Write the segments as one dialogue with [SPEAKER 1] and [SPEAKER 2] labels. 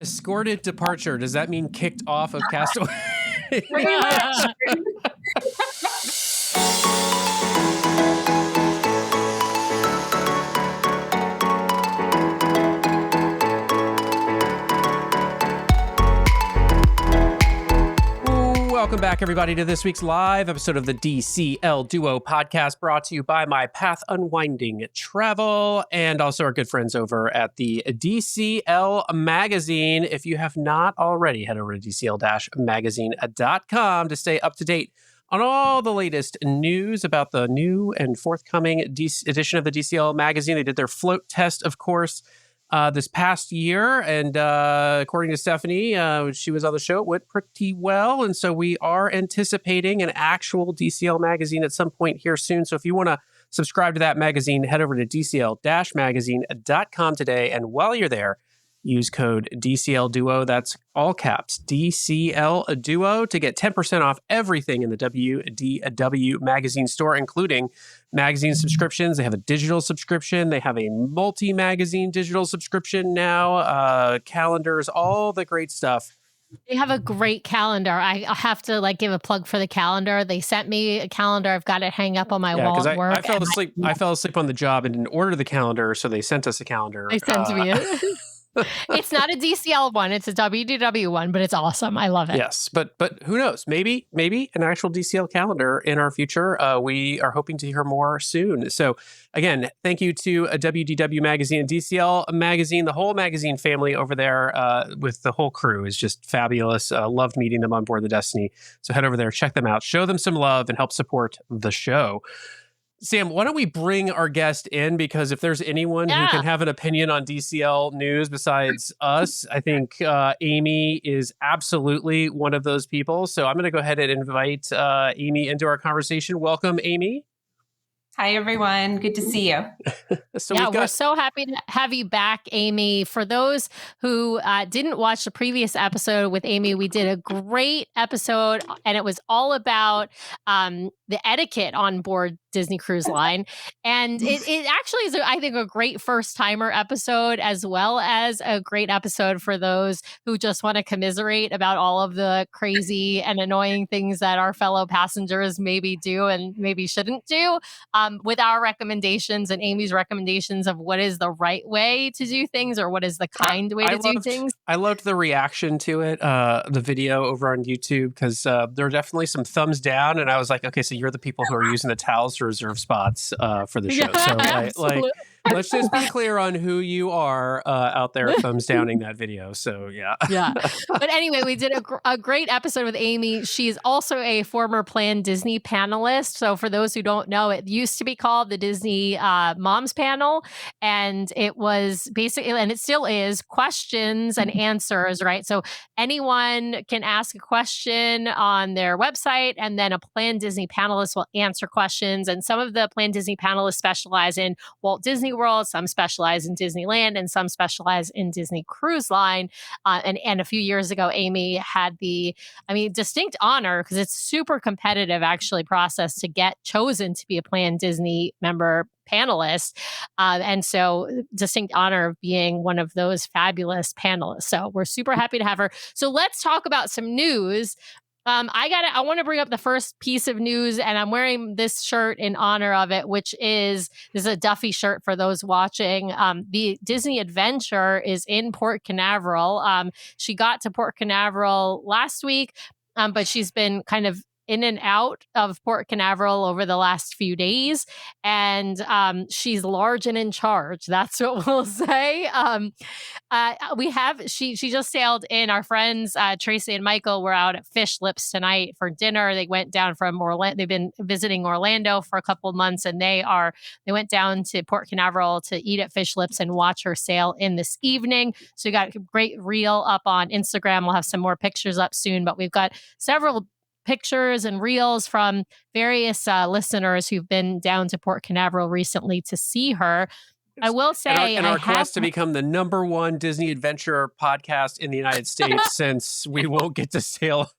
[SPEAKER 1] Escorted departure. Does that mean kicked off of Castaway?
[SPEAKER 2] Pretty much.
[SPEAKER 1] Welcome back, everybody, to this week's live episode of the DCL Duo Podcast, brought to you by My Path Unwinding Travel and also our good friends over at the DCL Magazine. If you have not already, head over to DCL-magazine.com to stay up to date on all the latest news about the new and forthcoming edition of the DCL Magazine. They did their float test, of course, this past year. And according to Stephanie, she was on the show, it went pretty well. And so we are anticipating an actual DCL magazine at some point here soon. So if you want to subscribe to that magazine, head over to DCL-magazine.com today. And while you're there, use code DCL Duo. That's all caps, DCL Duo, to get 10% off everything in the WDW magazine store, including magazine subscriptions. They have a digital subscription. They have a multi-magazine digital subscription now, calendars, all the great stuff.
[SPEAKER 2] They have a great calendar. I have to give a plug for the calendar. They sent me a calendar. I've got it hang up on my wall at work.
[SPEAKER 1] I fell asleep on the job and didn't order the calendar, so they sent us a calendar.
[SPEAKER 2] They sent me it. It's not a DCL one. It's a WDW one, but it's awesome. I love it.
[SPEAKER 1] Yes, but who knows? Maybe an actual DCL calendar in our future. We are hoping to hear more soon. So again, thank you to WDW Magazine and DCL Magazine. The whole magazine family over there with the whole crew is just fabulous. Loved meeting them on board the Destiny. So head over there, check them out, show them some love, and help support the show. Sam, why don't we bring our guest in? Because if there's anyone who can have an opinion on DCL news besides us, I think Amy is absolutely one of those people. So I'm going to go ahead and invite Amy into our conversation. Welcome, Amy.
[SPEAKER 3] Hi, everyone. Good to see you.
[SPEAKER 2] We're so happy to have you back, Amy. For those who didn't watch the previous episode with Amy, we did a great episode, and it was all about the etiquette on board Disney Cruise Line. And it actually is, I think, a great first-timer episode, as well as a great episode for those who just want to commiserate about all of the crazy and annoying things that our fellow passengers maybe do and maybe shouldn't do. With our recommendations and Amy's recommendations of what is the right way to do things or what is the kind way to do things.
[SPEAKER 1] I loved the reaction to it, the video over on YouTube, because there are definitely some thumbs down. And I was like, okay, so you're the people who are using the towels to reserve spots for the show. So let's just be clear on who you are out there thumbs downing that video. So yeah.
[SPEAKER 2] But anyway, we did a great episode with Amy. She's also a former Plan Disney panelist. So for those who don't know, it used to be called the Disney Moms Panel. And it was basically, and it still is, questions and answers, right? So anyone can ask a question on their website, and then a Plan Disney panelist will answer questions. And some of the Plan Disney panelists specialize in Walt Disney World, some specialize in Disneyland, and some specialize in Disney Cruise Line. And a few years ago, Amy had the, distinct honor, because it's super competitive actually process to get chosen to be a Plan Disney member panelist. And so distinct honor of being one of those fabulous panelists. So we're super happy to have her. So let's talk about some news. I want to bring up the first piece of news, and I'm wearing this shirt in honor of it, which is a Duffy shirt for those watching. The Disney Adventure is in Port Canaveral. She got to Port Canaveral last week, but she's been kind of in and out of Port Canaveral over the last few days. And she's large and in charge. That's what we'll say. She just sailed in. Our friends, Tracy and Michael, were out at Fish Lips tonight for dinner. They went down from Orlando. They've been visiting Orlando for a couple of months, and they went down to Port Canaveral to eat at Fish Lips and watch her sail in this evening. So we got a great reel up on Instagram. We'll have some more pictures up soon, but we've got several pictures and reels from various listeners who've been down to Port Canaveral recently to see her. I will say,
[SPEAKER 1] our quest to become the number one Disney Adventure podcast in the United States, since we won't get to sail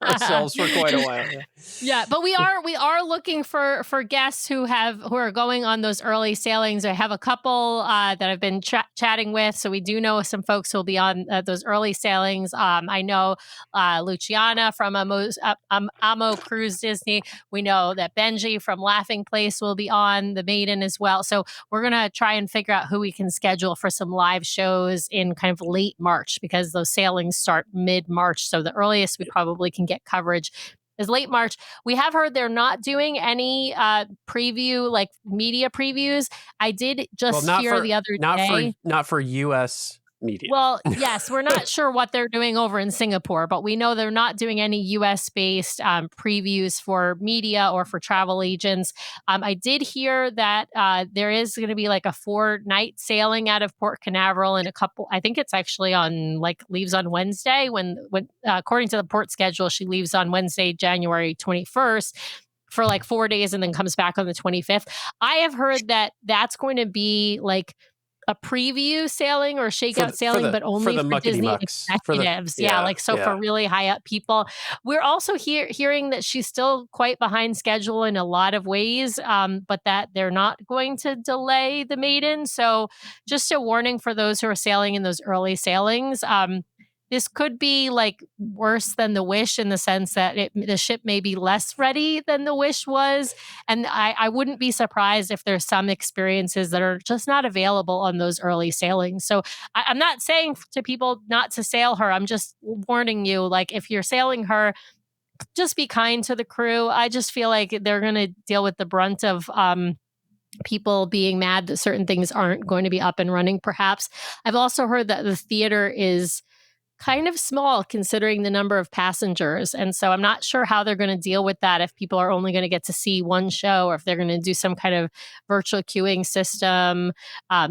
[SPEAKER 1] ourselves for quite a while. Yeah.
[SPEAKER 2] Yeah, but we are looking for guests who are going on those early sailings. I have a couple that I've been chatting with, so we do know some folks who will be on those early sailings. I know Luciana from Amo Cruise Disney. We know that Benji from Laughing Place will be on the Maiden as well. So we're gonna try and figure out who we can schedule for some live shows in kind of late March, because those sailings start mid-March. So the earliest we probably can get coverage is late March. We have heard they're not doing any preview, like media previews. I did just hear the other day.
[SPEAKER 1] Not for U.S. media.
[SPEAKER 2] Well, yes, we're not sure what they're doing over in Singapore, but we know they're not doing any U.S.-based previews for media or for travel agents. I did hear that there is going to be like a 4-night sailing out of Port Canaveral in I think it's actually leaves on Wednesday when according to the port schedule, she leaves on Wednesday, January 21st. For like 4 days and then comes back on the 25th. I have heard that that's going to be like a preview sailing or shakeout sailing, but only for Disney executives. For really high up people. We're also hearing that she's still quite behind schedule in a lot of ways, but that they're not going to delay the Maiden. So just a warning for those who are sailing in those early sailings. This could be like worse than the Wish in the sense that the ship may be less ready than the Wish was. And I wouldn't be surprised if there's some experiences that are just not available on those early sailings. So I'm not saying to people not to sail her. I'm just warning you, like if you're sailing her, just be kind to the crew. I just feel like they're going to deal with the brunt of people being mad that certain things aren't going to be up and running, perhaps. I've also heard that the theater is kind of small considering the number of passengers. And so I'm not sure how they're going to deal with that if people are only going to get to see one show, or if they're going to do some kind of virtual queuing system,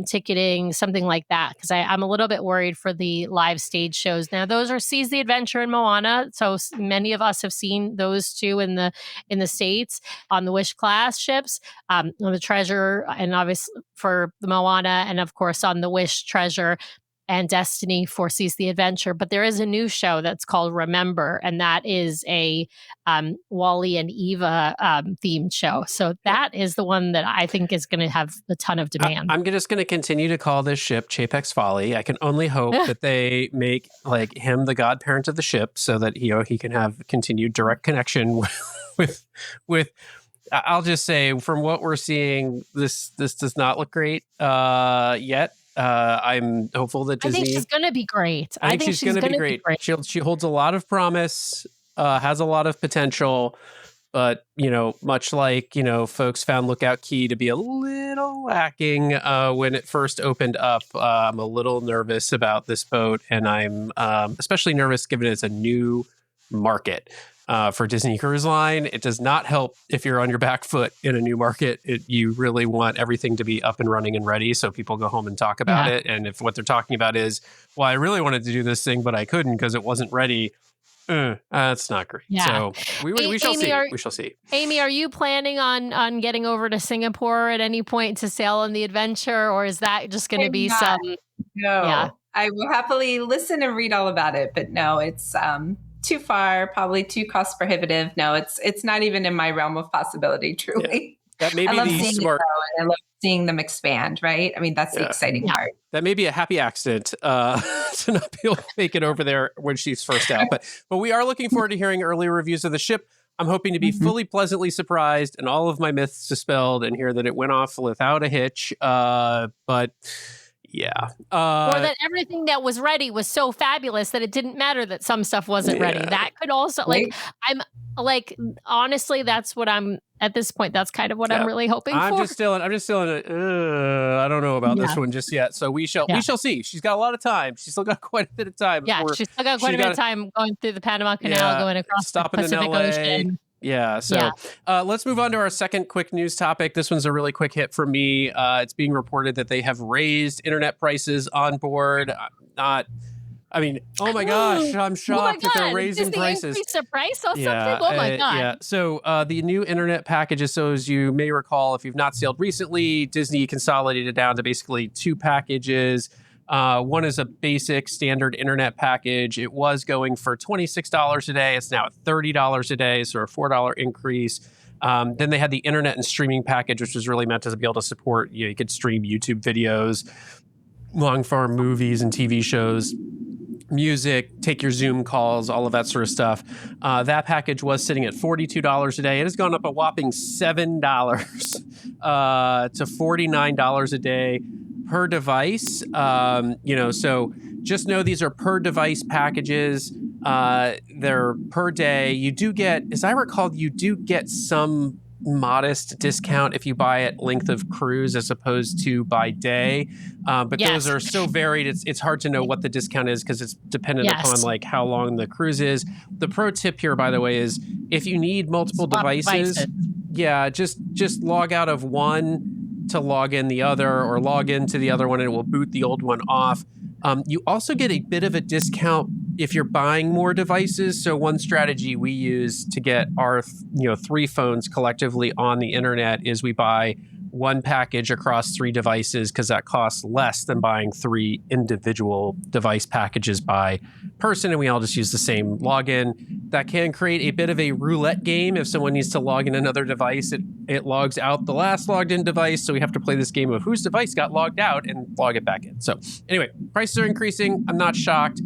[SPEAKER 2] ticketing, something like that. Because I'm a little bit worried for the live stage shows. Now, those are Seize the Adventure and Moana. So many of us have seen those two in the States on the Wish class ships, on the Treasure, and obviously for the Moana, and of course on the Wish Treasure and Destiny for Seize the Adventure. But there is a new show that's called Remember, and that is a Wally and Eva themed show. So that is the one that I think is going to have a ton of demand.
[SPEAKER 1] I'm just going to continue to call this ship Chapek's Folly. I can only hope that they make like him the godparent of the ship so that he can have continued direct connection with I'll just say, from what we're seeing, this does not look great yet. I'm hopeful that Disney...
[SPEAKER 2] I think she's going to be great.
[SPEAKER 1] I think she's going to be great. She holds a lot of promise, has a lot of potential, but, much like, folks found Lookout Key to be a little lacking when it first opened up. I'm a little nervous about this boat, and I'm especially nervous given it's a new market. For Disney Cruise Line, it does not help if you're on your back foot in a new market. You really want everything to be up and running and ready so people go home and talk about it. And if what they're talking about is, well, I really wanted to do this thing, but I couldn't because it wasn't ready, that's not great. Yeah. So we shall see. We shall see.
[SPEAKER 2] Amy, are you planning on getting over to Singapore at any point to sail on the Adventure, or is that just going to be some...
[SPEAKER 3] No. Yeah. I will happily listen and read all about it, but no, it's... too far, probably too cost prohibitive. No, it's not even in my realm of possibility, truly.
[SPEAKER 1] Yeah. That may be the smart.
[SPEAKER 3] I love seeing them expand, right? I mean, that's the exciting part.
[SPEAKER 1] That may be a happy accident to not be able to make it over there when she's first out. But we are looking forward to hearing early reviews of the ship. I'm hoping to be fully pleasantly surprised and all of my myths dispelled and hear that it went off without a hitch. But... yeah.
[SPEAKER 2] Or that everything that was ready was so fabulous that it didn't matter that some stuff wasn't ready. That could also, honestly, that's what I'm, at this point, that's kind of what I'm really hoping for.
[SPEAKER 1] I'm just still I don't know about this one just yet. So we shall see. She's got a lot of time. She's still got quite a bit of time.
[SPEAKER 2] Yeah, she's still got quite a bit of time going through the Panama Canal, going across the Pacific Ocean.
[SPEAKER 1] Yeah. So let's move on to our second quick news topic. This one's a really quick hit for me. It's being reported that they have raised internet prices on board. Oh my gosh, I'm shocked that they're raising prices.
[SPEAKER 2] Increase the price or something? Oh my God.
[SPEAKER 1] Yeah. So the new internet packages, so as you may recall, if you've not sailed recently, Disney consolidated down to basically two packages. One is a basic standard internet package. It was going for $26 a day. It's now at $30 a day, so a $4 increase. Then they had the internet and streaming package, which was really meant to be able to support, you could stream YouTube videos, long form movies and TV shows, music, take your Zoom calls, all of that sort of stuff. That package was sitting at $42 a day. It has gone up a whopping $7 to $49 a day per device. So just know these are per device packages. They're per day. You do get, as I recall, you do get some modest discount if you buy it length of cruise as opposed to by day. But
[SPEAKER 2] Yes.
[SPEAKER 1] those are so varied. It's hard to know what the discount is because it's dependent
[SPEAKER 2] Yes.
[SPEAKER 1] upon like how long the cruise is. The pro tip here, by the way, is if you need multiple devices, just log out of one to log in the other, or log into the other one and it will boot the old one off. You also get a bit of a discount if you're buying more devices. So one strategy we use to get our 3 phones collectively on the internet is we buy one package across 3 devices because that costs less than buying 3 individual device packages by person, and we all just use the same login. That can create a bit of a roulette game. If someone needs to log in another device, it logs out the last logged in device, so we have to play this game of whose device got logged out and log it back in. So anyway, prices are increasing. I'm not shocked,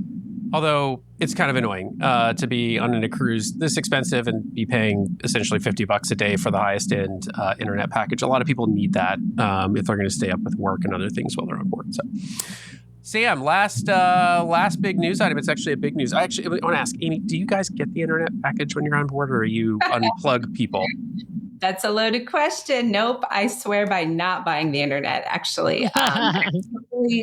[SPEAKER 1] although it's kind of annoying to be on a cruise this expensive and be paying essentially $50 a day for the highest end internet package. A lot of people need that if they're going to stay up with work and other things while they're on board. So, Sam, last big news item. It's actually a big news. I want to ask, Amy, do you guys get the internet package when you're on board, or are you unplug people?
[SPEAKER 3] That's a loaded question. Nope. I swear by not buying the internet, actually.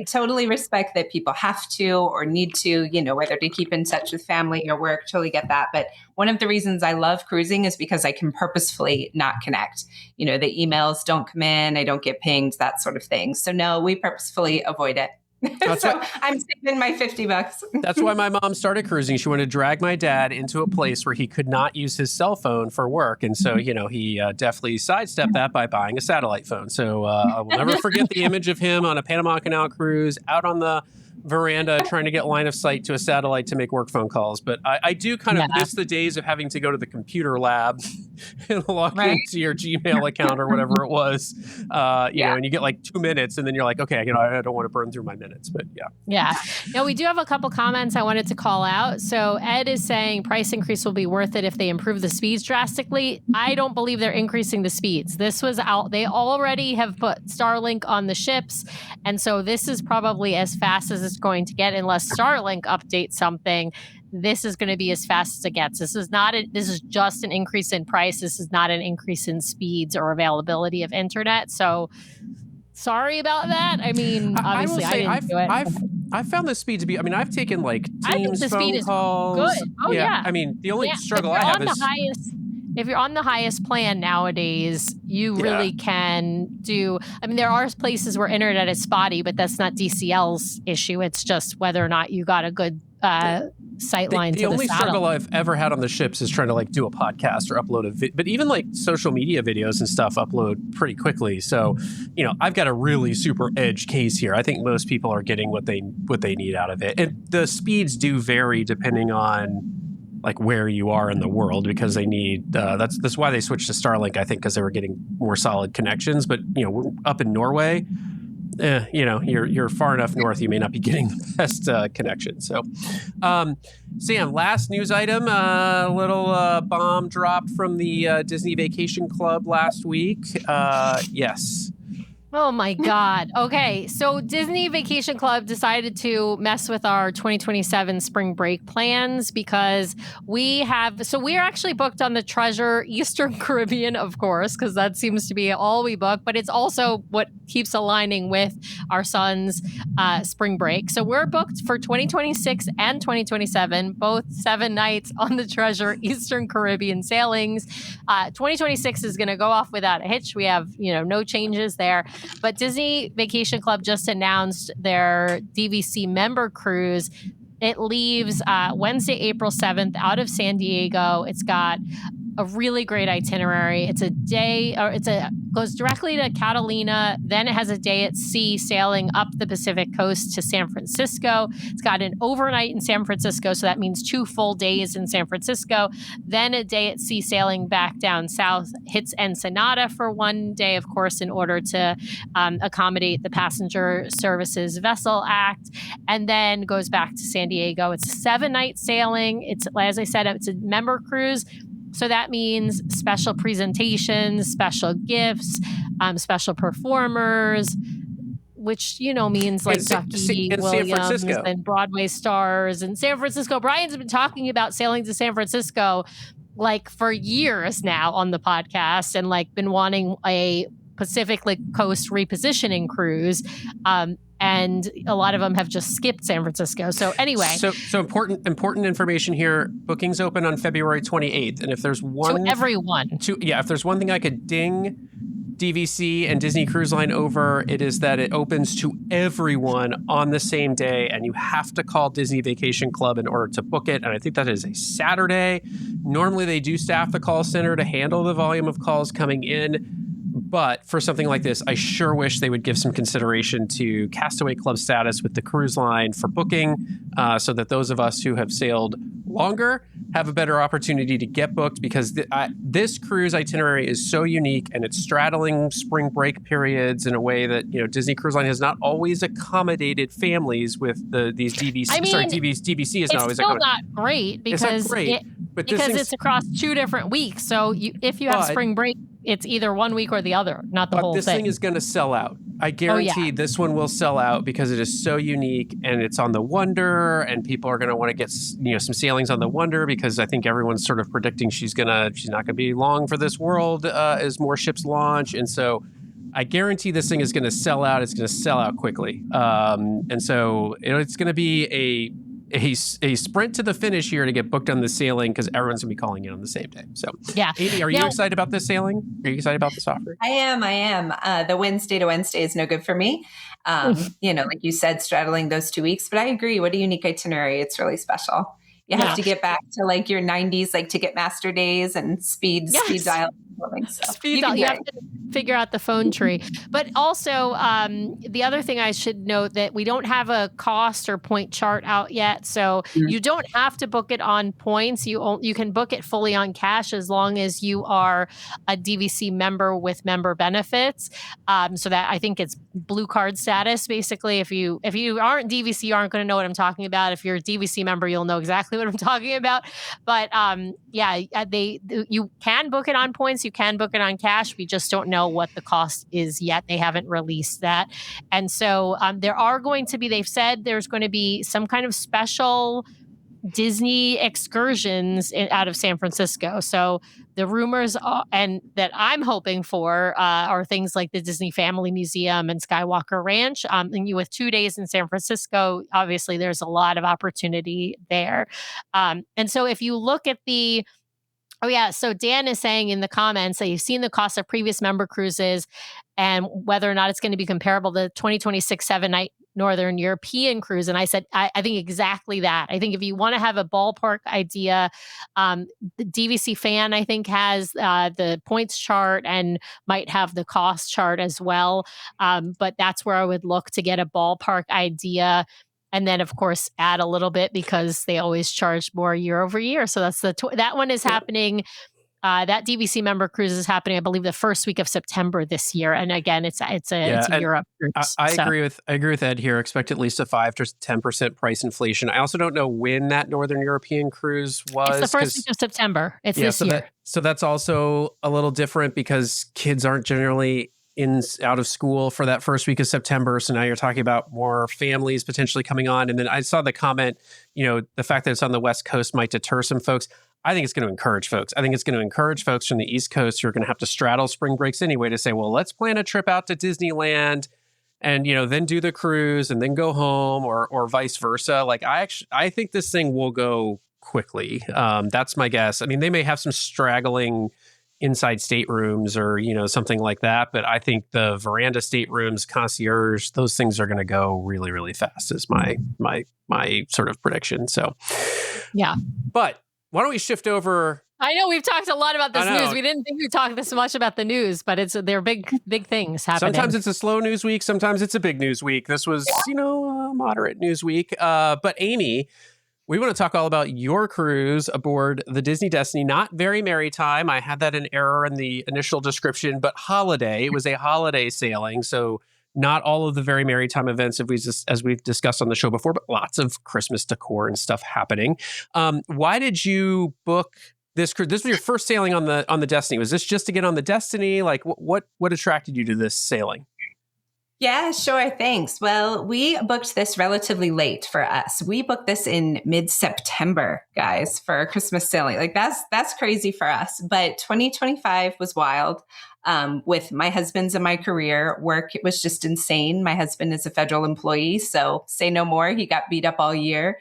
[SPEAKER 3] Totally respect that people have to or need to, whether to keep in touch with family or work, totally get that. But one of the reasons I love cruising is because I can purposefully not connect. The emails don't come in, I don't get pinged, that sort of thing. So no, we purposefully avoid it. I'm saving my $50.
[SPEAKER 1] That's why my mom started cruising. She wanted to drag my dad into a place where he could not use his cell phone for work. And so, he definitely sidestepped that by buying a satellite phone. So I will never forget the image of him on a Panama Canal cruise out on the veranda trying to get line of sight to a satellite to make work phone calls. But I do kind of miss the days of having to go to the computer lab and log into your Gmail account or whatever it was. And you get like 2 minutes and then you're like, okay, I don't want to burn through my minutes, but yeah.
[SPEAKER 2] Yeah. Now we do have a couple comments I wanted to call out. So Ed is saying price increase will be worth it if they improve the speeds drastically. I don't believe they're increasing the speeds. This was out. They already have put Starlink on the ships. And so this is probably as fast as it's going to get unless Starlink updates something. This is going to be as fast as it gets. This is just an increase in price. This is not an increase in speeds or availability of internet. So sorry about that. I mean, obviously I didn't do it.
[SPEAKER 1] I've found the speed to be, I've taken like Teams phone calls.
[SPEAKER 2] Good. Oh yeah.
[SPEAKER 1] The only struggle I have is
[SPEAKER 2] if you're on the highest plan nowadays, you really can do. There are places where internet is spotty, but that's not DCL's issue. It's just whether or not you got a good sight line to the
[SPEAKER 1] only
[SPEAKER 2] saddle.
[SPEAKER 1] struggle I've ever had on the ships is trying to do a podcast or upload a video. But even social media videos and stuff upload pretty quickly. So, I've got a really super edge case here. I think most people are getting what they need out of it. And the speeds do vary depending on where you are in the world, because they need that's why they switched to Starlink, I think, because they were getting more solid connections. But up in Norway, you're far enough north, you may not be getting the best connection. So Sam, last news item, a little bomb dropped from the Disney Vacation Club last week. Yes.
[SPEAKER 2] Oh my God. Okay. So Disney Vacation Club decided to mess with our 2027 spring break plans because we're actually booked on the Treasure Eastern Caribbean, of course, because that seems to be all we book, but it's also what keeps aligning with our son's spring break. So we're booked for 2026 and 2027, both 7 nights on the Treasure Eastern Caribbean sailings. 2026 is going to go off without a hitch. We have, no changes there. But Disney Vacation Club just announced their DVC member cruise. It leaves Wednesday, April 7th out of San Diego. It's got a really great itinerary. It's a day, or goes directly to Catalina. Then it has a day at sea sailing up the Pacific coast to San Francisco. It's got an overnight in San Francisco, so that means 2 full days in San Francisco. Then a day at sea sailing back down south, hits Ensenada for 1 day, of course, in order to accommodate the Passenger Services Vessel Act, and then goes back to San Diego. It's a 7-night sailing. It's, as I said, it's a member cruise. So that means special presentations, special gifts, special performers, which, means like Ducky Williams and Broadway stars and San Francisco. Brian's been talking about sailing to San Francisco like for years now on the podcast, and like been wanting a Pacific Coast repositioning cruise. And a lot of them have just skipped San Francisco. So anyway.
[SPEAKER 1] So important information here. Bookings open on February 28th. And if there's one...
[SPEAKER 2] To everyone.
[SPEAKER 1] If there's one thing I could ding DVC and Disney Cruise Line over, it is that it opens to everyone on the same day. And you have to call Disney Vacation Club in order to book it. And I think that is a Saturday. Normally they do staff the call center to handle the volume of calls coming in. But for something like this, I sure wish they would give some consideration to Castaway Club status with the cruise line for booking, so that those of us who have sailed longer have a better opportunity to get booked, because this cruise itinerary is so unique, and it's straddling spring break periods in a way that Disney Cruise Line has not always accommodated families with these DVC. DVC is not always accommodated. It's still
[SPEAKER 2] not great because it's across 2 different weeks. So if you have spring break, it's either 1 week or the other, not the whole thing.
[SPEAKER 1] This thing is going to sell out. I guarantee this one will sell out because it is so unique, and it's on the Wonder, and people are going to want to get some sailings on the Wonder, because I think everyone's sort of predicting she's not going to be long for this world as more ships launch, and so I guarantee this thing is going to sell out. It's going to sell out quickly, and so it's going to be a sprint to the finish here to get booked on the sailing, because everyone's gonna be calling in on the same day. So
[SPEAKER 2] yeah,
[SPEAKER 1] Amy, are you excited about this sailing? Are you excited about this offer?
[SPEAKER 3] I am. The Wednesday to Wednesday is no good for me. Like you said, straddling those 2 weeks. But I agree. What a unique itinerary! It's really special. You have to get back to like your 90s, like Ticketmaster days and speed dial. So
[SPEAKER 2] you have to figure out the phone tree. But also, the other thing I should note, that we don't have a cost or point chart out yet. So you don't have to book it on points. You can book it fully on cash as long as you are a DVC member with member benefits. So that I think it's blue card status. Basically, if you aren't DVC, you aren't going to know what I'm talking about. If you're a DVC member, you'll know exactly what I'm talking about. But you can book it on points. You can book it on cash. We just don't know what the cost is yet. They haven't released that. And so they've said there's going to be some kind of special Disney excursions out of San Francisco. So the rumors and that I'm hoping for are things like the Disney Family Museum and Skywalker Ranch. And with 2 days in San Francisco, obviously there's a lot of opportunity there. And so if you look at so Dan is saying in the comments that you've seen the cost of previous member cruises and whether or not it's going to be comparable to the 2026 7-night Northern European cruise. And I said, I think exactly that. I think if you want to have a ballpark idea, the DVC fan, I think, has the points chart and might have the cost chart as well. But that's where I would look to get a ballpark idea. And then, of course, add a little bit because they always charge more year over year. So that's that one is happening. That DVC member cruise is happening, I believe, the first week of September this year. And again, it's a Europe cruise.
[SPEAKER 1] I agree with Ed here. Expect at least a 5 to 10% price inflation. I also don't know when that Northern European cruise was.
[SPEAKER 2] It's the first week of September. It's this year.
[SPEAKER 1] So that's also a little different because kids aren't generally out of school for that first week of September. So now you're talking about more families potentially coming on. And then I saw the comment, the fact that it's on the West Coast might deter some folks. I think it's going to encourage folks. I think it's going to encourage folks from the East Coast who are going to have to straddle spring breaks anyway to say, well, let's plan a trip out to Disneyland and, then do the cruise and then go home or vice versa. Like I think this thing will go quickly. That's my guess. I mean, they may have some straggling inside staterooms or, something like that. But I think the veranda staterooms, concierge, those things are going to go really, really fast is my sort of prediction. So,
[SPEAKER 2] yeah.
[SPEAKER 1] But why don't we shift over
[SPEAKER 2] I know we've talked a lot about this
[SPEAKER 1] I know.
[SPEAKER 2] news. We didn't think we'd talk this much about the news, but they're big things happening.
[SPEAKER 1] Sometimes it's a slow news week. Sometimes it's a big news week. This was, a moderate news week. But Amy, we want to talk all about your cruise aboard the Disney Destiny, not Verry Merrytime. I had that in error in the initial description, but holiday. It was a holiday sailing. So not all of the Verry Merrytime events, as we've discussed on the show before, but lots of Christmas decor and stuff happening. Why did you book this cruise? This was your first sailing on the Destiny. Was this just to get on the Destiny? Like what attracted you to this sailing?
[SPEAKER 3] Yeah, sure. Thanks. Well, we booked this relatively late for us. We booked this in mid-September, guys, for Christmas sailing. Like that's crazy for us. But 2025 was wild. With my husband's and my career, work was just insane. My husband is a federal employee, so say no more. He got beat up all year.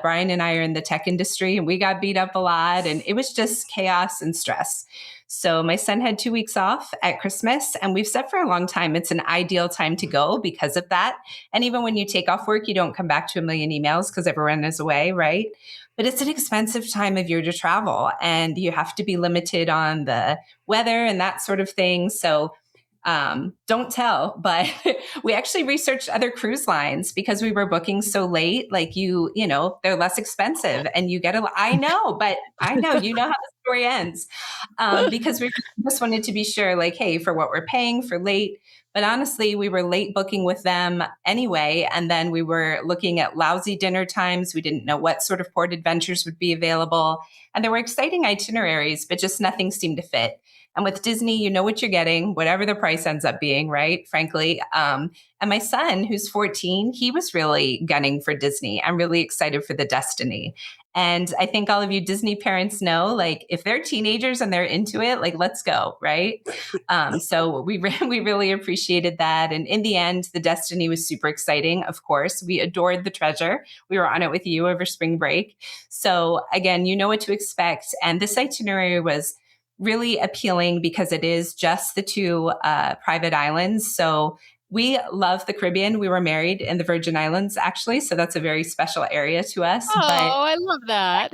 [SPEAKER 3] Brian and I are in the tech industry, and we got beat up a lot, and it was just chaos and stress. So my son had 2 weeks off at Christmas, and we've said for a long time, it's an ideal time to go because of that. And even when you take off work, you don't come back to a million emails because everyone is away, right? But it's an expensive time of year to travel, and you have to be limited on the weather and that sort of thing. So don't tell, but we actually researched other cruise lines because we were booking so late. Like they're less expensive, and you get I know you know how the story ends, because we just wanted to be sure, like, hey, for what we're paying for late. But honestly, we were late booking with them anyway. And then we were looking at lousy dinner times. We didn't know what sort of port adventures would be available. And there were exciting itineraries, but just nothing seemed to fit. And with Disney, you know what you're getting, whatever the price ends up being, right? Frankly. And my son, who's 14, he was really gunning for Disney. I'm really excited for the Destiny. And I think all of you Disney parents know, like, if they're teenagers and they're into it, like, let's go, right? So we really appreciated that. And in the end, the Destiny was super exciting. Of course, we adored the Treasure. We were on it with you over spring break. So again, you know what to expect. And this itinerary was really appealing because it is just the two private islands. So we love the Caribbean. We were married in the Virgin Islands, actually. So that's a very special area to us.
[SPEAKER 2] Oh, I love that.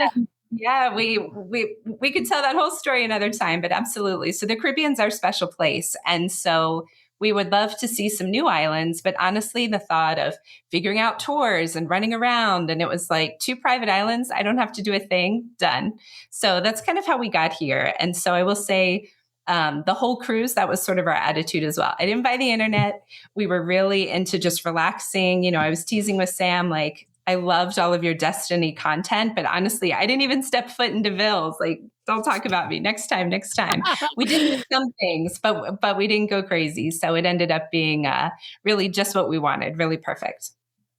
[SPEAKER 3] Yeah, we could tell that whole story another time, but absolutely. So the Caribbean's our special place. And so we would love to see some new islands, but honestly, the thought of figuring out tours and running around, and it was like 2 private islands, I don't have to do a thing, done. So that's kind of how we got here. And so I will say, the whole cruise, that was sort of our attitude as well. I didn't buy the internet. We were really into just relaxing. I was teasing with Sam, like, I loved all of your Destiny content, but honestly, I didn't even step foot into Vils. Like, don't talk about me. Next time. We did some things, but we didn't go crazy. So it ended up being really just what we wanted. Really perfect.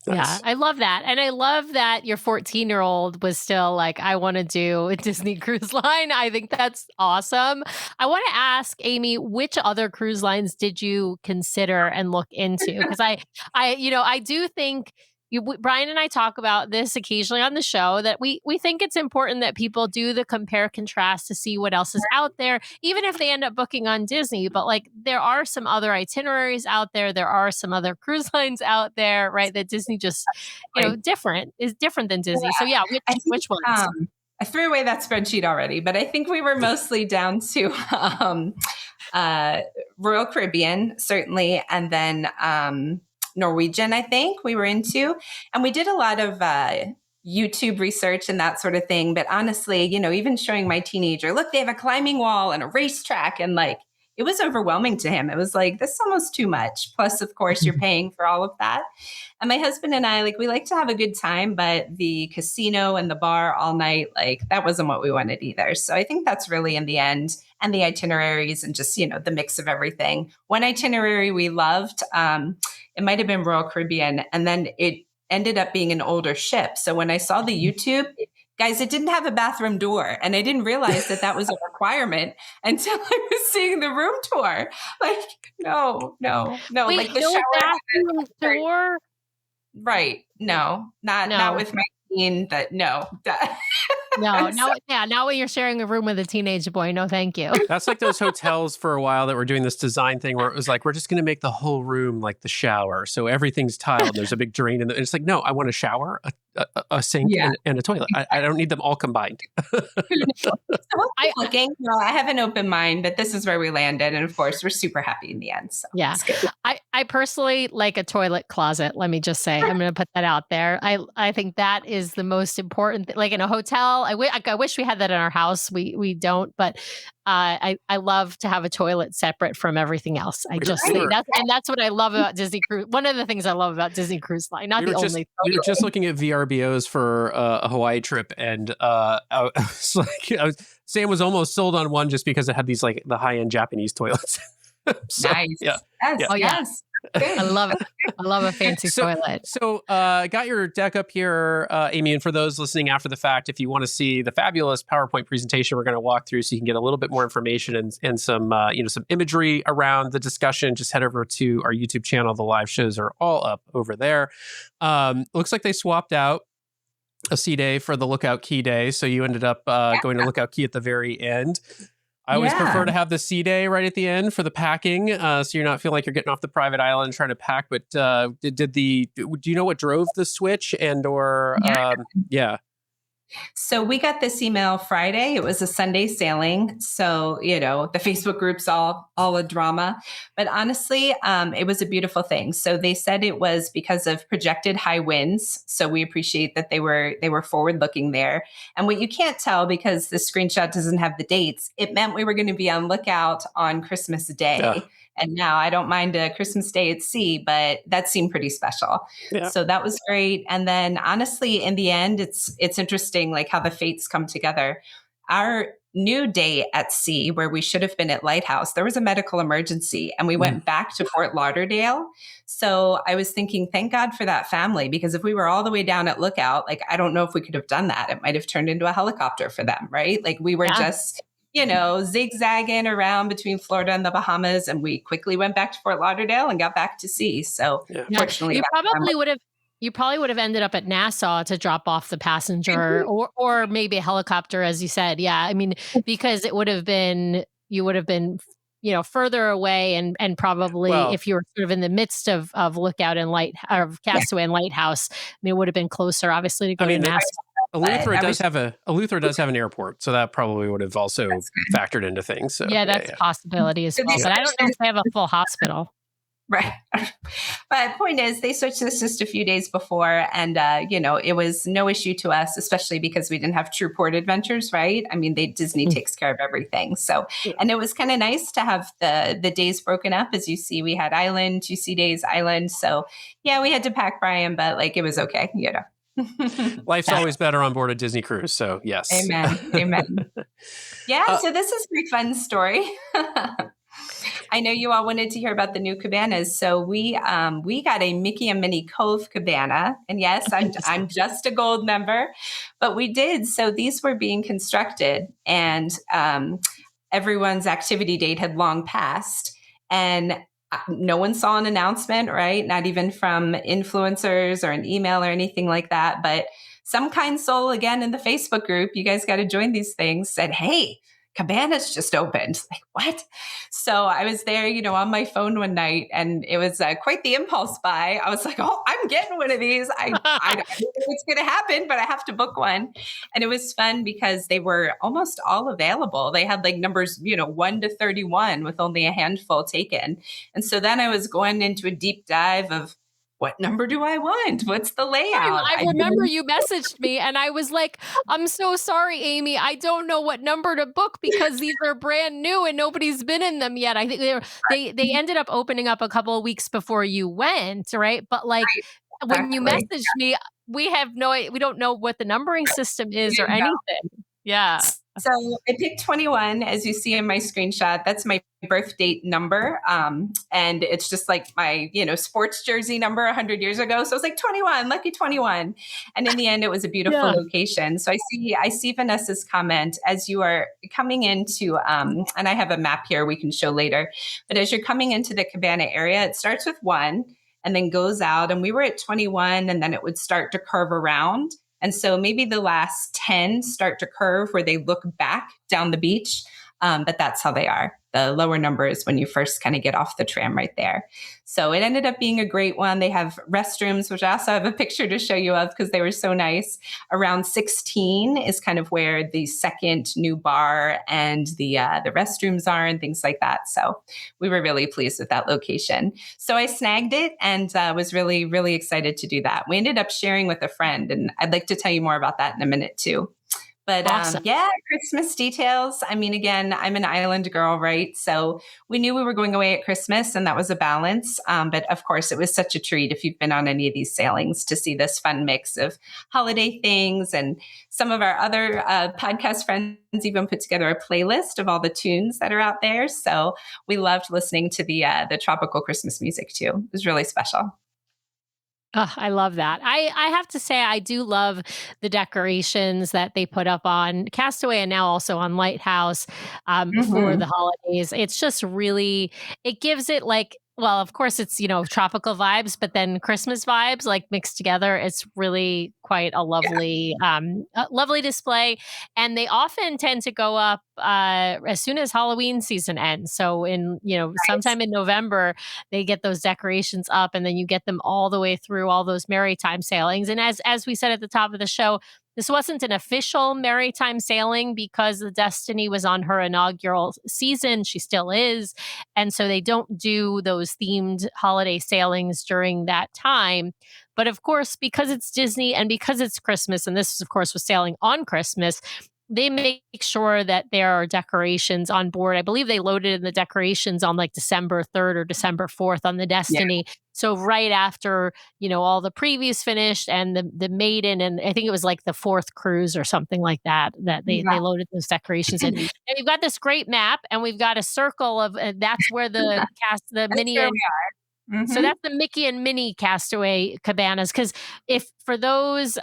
[SPEAKER 2] Yeah, I love that. And I love that your 14-year-old was still like, I want to do a Disney cruise line. I think that's awesome. I want to ask, Amy, which other cruise lines did you consider and look into? Because I do think Brian and I talk about this occasionally on the show, that we think it's important that people do the compare contrast to see what else is out there, even if they end up booking on Disney. But like, there are some other itineraries out there. There are some other cruise lines out there, right? That Disney just, is different than Disney. So yeah, which ones?
[SPEAKER 3] I threw away that spreadsheet already, but I think we were mostly down to Royal Caribbean, certainly, and then Norwegian, I think we were into. And we did a lot of YouTube research and that sort of thing. But honestly, even showing my teenager, look, they have a climbing wall and a racetrack. And like, it was overwhelming to him. It was like, this is almost too much. Plus, of course, you're paying for all of that. And my husband and I, we like to have a good time, but the casino and the bar all night, that wasn't what we wanted either. So I think that's really in the end, and the itineraries and just, the mix of everything. One itinerary we loved, it might have been Royal Caribbean, and then it ended up being an older ship. So when I saw the YouTube, guys, it didn't have a bathroom door. And I didn't realize that was a requirement until I was seeing the room tour. No.
[SPEAKER 2] Wait,
[SPEAKER 3] like the
[SPEAKER 2] no
[SPEAKER 3] shower
[SPEAKER 2] bathroom door?
[SPEAKER 3] Right. No, not with my teen, but no.
[SPEAKER 2] No, now when you're sharing a room with a teenage boy, no, thank you.
[SPEAKER 1] That's like those hotels for a while that were doing this design thing where it was like, we're just going to make the whole room like the shower. So everything's tiled. There's a big drain in it. It's like, no, I want a shower, a sink and a toilet. I don't need them all combined.
[SPEAKER 3] So looking, I have an open mind, but this is where we landed. And of course, we're super happy in the end. So
[SPEAKER 2] yeah. I personally like a toilet closet. Let me just say, I'm going to put that out there. I think that is the most important thing. Like in a hotel, I wish we had that in our house. We don't, but I love to have a toilet separate from everything else. I just think that's what I love about Disney Cruise. One of the things I love about Disney Cruise Line, not the only.
[SPEAKER 1] We were just looking at VRBOs for a Hawaii trip, and Sam was almost sold on one just because it had these like the high end Japanese toilets.
[SPEAKER 3] So, nice.
[SPEAKER 1] Yeah.
[SPEAKER 3] Yes.
[SPEAKER 2] Oh yes. I love it. I love a fancy toilet.
[SPEAKER 1] So got your deck up here, Amy. And for those listening after the fact, if you want to see the fabulous PowerPoint presentation we're going to walk through so you can get a little bit more information and some some imagery around the discussion, just head over to our YouTube channel. The live shows are all up over there. Looks like they swapped out a C day for the Lookout Key day. So you ended up going to Lookout Key at the very end. I always prefer to have the C day right at the end for the packing, so you're not feeling like you're getting off the private island and trying to pack. But do you know what drove the switch
[SPEAKER 3] So we got this email Friday. It was a Sunday sailing. So, the Facebook group's all a drama. But honestly, it was a beautiful thing. So they said it was because of projected high winds. So we appreciate that they were forward looking there. And what you can't tell because the screenshot doesn't have the dates, it meant we were going to be on lookout on Christmas Day. Yeah. And now I don't mind a Christmas Day at sea, but that seemed pretty special. Yeah. So that was great. And then honestly, in the end, it's interesting like how the fates come together. Our new day at sea, where we should have been at Lighthouse, there was a medical emergency and we went back to Fort Lauderdale. So I was thinking, thank God for that family, because if we were all the way down at Lookout, like, I don't know if we could have done that. It might have turned into a helicopter for them, right? Like we were just zigzagging around between Florida and the Bahamas. And we quickly went back to Fort Lauderdale and got back to sea. So fortunately,
[SPEAKER 2] you probably would have ended up at Nassau to drop off the passenger or maybe a helicopter, as you said. Yeah. I mean, because you would have been, further away and probably if you were sort of in the midst of Lookout and Castaway and Lighthouse, I mean, it would have been closer, obviously, to go to Nassau.
[SPEAKER 1] Eleuthera does have an airport, so that probably would have also factored into things. So,
[SPEAKER 2] that's a possibility as well. But I don't know if they have a full hospital.
[SPEAKER 3] Right. But the point is, they switched this just a few days before, and it was no issue to us, especially because we didn't have true port adventures, right? I mean, Disney takes care of everything. So, and it was kind of nice to have the days broken up. As you see, we had island, 2 sea days, island. So, we had to pack Brian, but like it was okay,
[SPEAKER 1] Life's always better on board a Disney cruise. So yes.
[SPEAKER 3] Amen. So this is a pretty fun story. I know you all wanted to hear about the new cabanas. So we got a Mickey and Minnie Cove cabana. And yes, I'm just a gold member, but we did. So these were being constructed and everyone's activity date had long passed. And no one saw an announcement, right? Not even from influencers or an email or anything like that. But some kind soul, again, in the Facebook group, you guys got to join these things, said, hey, cabanas just opened. Like, what? So I was there, on my phone one night, and it was quite the impulse buy. I was like, oh, I'm getting one of these. I don't know what's going to happen, but I have to book one. And it was fun because they were almost all available. They had like numbers, 1 to 31 with only a handful taken. And so then I was going into a deep dive of, what number do I want? What's the layout?
[SPEAKER 2] I remember you messaged me and I was like, I'm so sorry, Amy. I don't know what number to book because these are brand new and nobody's been in them yet. I think they ended up opening up a couple of weeks before you went, right? But like when you messaged me, we don't know what the numbering system is or anything. Yeah.
[SPEAKER 3] So I picked 21, as you see in my screenshot. That's my birth date number. And it's just like my, sports jersey number 100 years ago. So it's like 21, lucky 21. And in the end, it was a beautiful location. So I see Vanessa's comment as you are coming into, and I have a map here we can show later, but as you're coming into the cabana area, it starts with 1 and then goes out. And we were at 21 and then it would start to curve around. And so maybe the last 10 start to curve where they look back down the beach. But that's how they are. The lower number is when you first kind of get off the tram right there. So it ended up being a great one. They have restrooms, which I also have a picture to show you of because they were so nice. Around 16 is kind of where the second new bar and the restrooms are and things like that. So we were really pleased with that location. So I snagged it and was really, really excited to do that. We ended up sharing with a friend, and I'd like to tell you more about that in a minute too. But
[SPEAKER 2] Awesome.
[SPEAKER 3] yeah, Christmas details. I mean, again, I'm an island girl, right? So we knew we were going away at Christmas and that was a balance. But of course, it was such a treat if you've been on any of these sailings to see this fun mix of holiday things. And some of our other podcast friends even put together a playlist of all the tunes that are out there. So we loved listening to the tropical Christmas music too. It was really special.
[SPEAKER 2] Oh, I love that. I have to say, I do love the decorations that they put up on Castaway and now also on Lighthouse for the holidays. It's just really, it gives it like, well, of course it's, tropical vibes, but then Christmas vibes like mixed together. It's really quite a lovely, lovely display. And they often tend to go up as soon as Halloween season ends. So sometime in November, they get those decorations up and then you get them all the way through all those maritime sailings. And as we said at the top of the show, this wasn't an official maritime sailing because the Destiny was on her inaugural season. She still is. And so they don't do those themed holiday sailings during that time. But of course, because it's Disney and because it's Christmas, and this, of course, was sailing on Christmas, they make sure that there are decorations on board. I believe they loaded in the decorations on like December 3rd or December 4th on the Destiny. Yeah. So right after, all the previews finished and the maiden, and I think it was like the 4th cruise or something like that they loaded those decorations in. And we've got this great map and we've got a circle of, that's where the cast, the Minnie and so that's the Mickey and Minnie Castaway cabanas. Because if for those,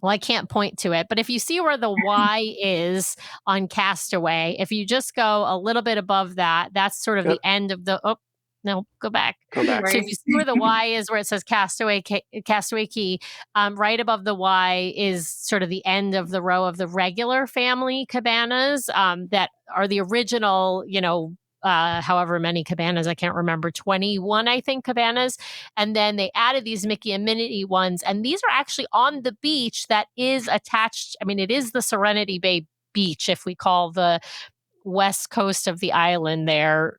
[SPEAKER 2] well, I can't point to it, but if you see where the Y is on Castaway, if you just go a little bit above that, that's sort of the end of the, no, go back. So if you see where the Y is, where it says Castaway Key, right above the Y is sort of the end of the row of the regular family cabanas that are the original, however many cabanas, I can't remember, 21, I think, cabanas. And then they added these Mickey and Minnie ones. And these are actually on the beach that is attached. I mean, it is the Serenity Bay beach, if we call the west coast of the island there,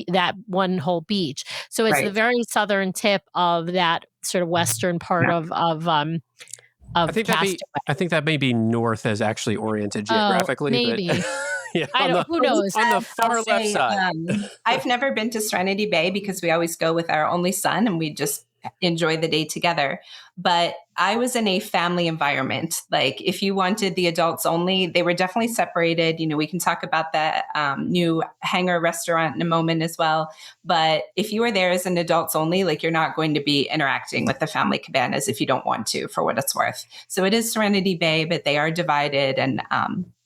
[SPEAKER 2] that one whole beach. So it's the very southern tip of that sort of western part of
[SPEAKER 1] I think that may be north as actually oriented geographically.
[SPEAKER 2] Maybe.
[SPEAKER 1] But yeah,
[SPEAKER 2] who knows?
[SPEAKER 1] On the far left side.
[SPEAKER 3] I've never been to Serenity Bay because we always go with our only son and we just enjoy the day together. But I was in a family environment. Like if you wanted the adults only, they were definitely separated. We can talk about that new hangar restaurant in a moment as well. But if you were there as an adults only, like you're not going to be interacting with the family cabanas if you don't want to, for what it's worth. So it is Serenity Bay, but they are divided and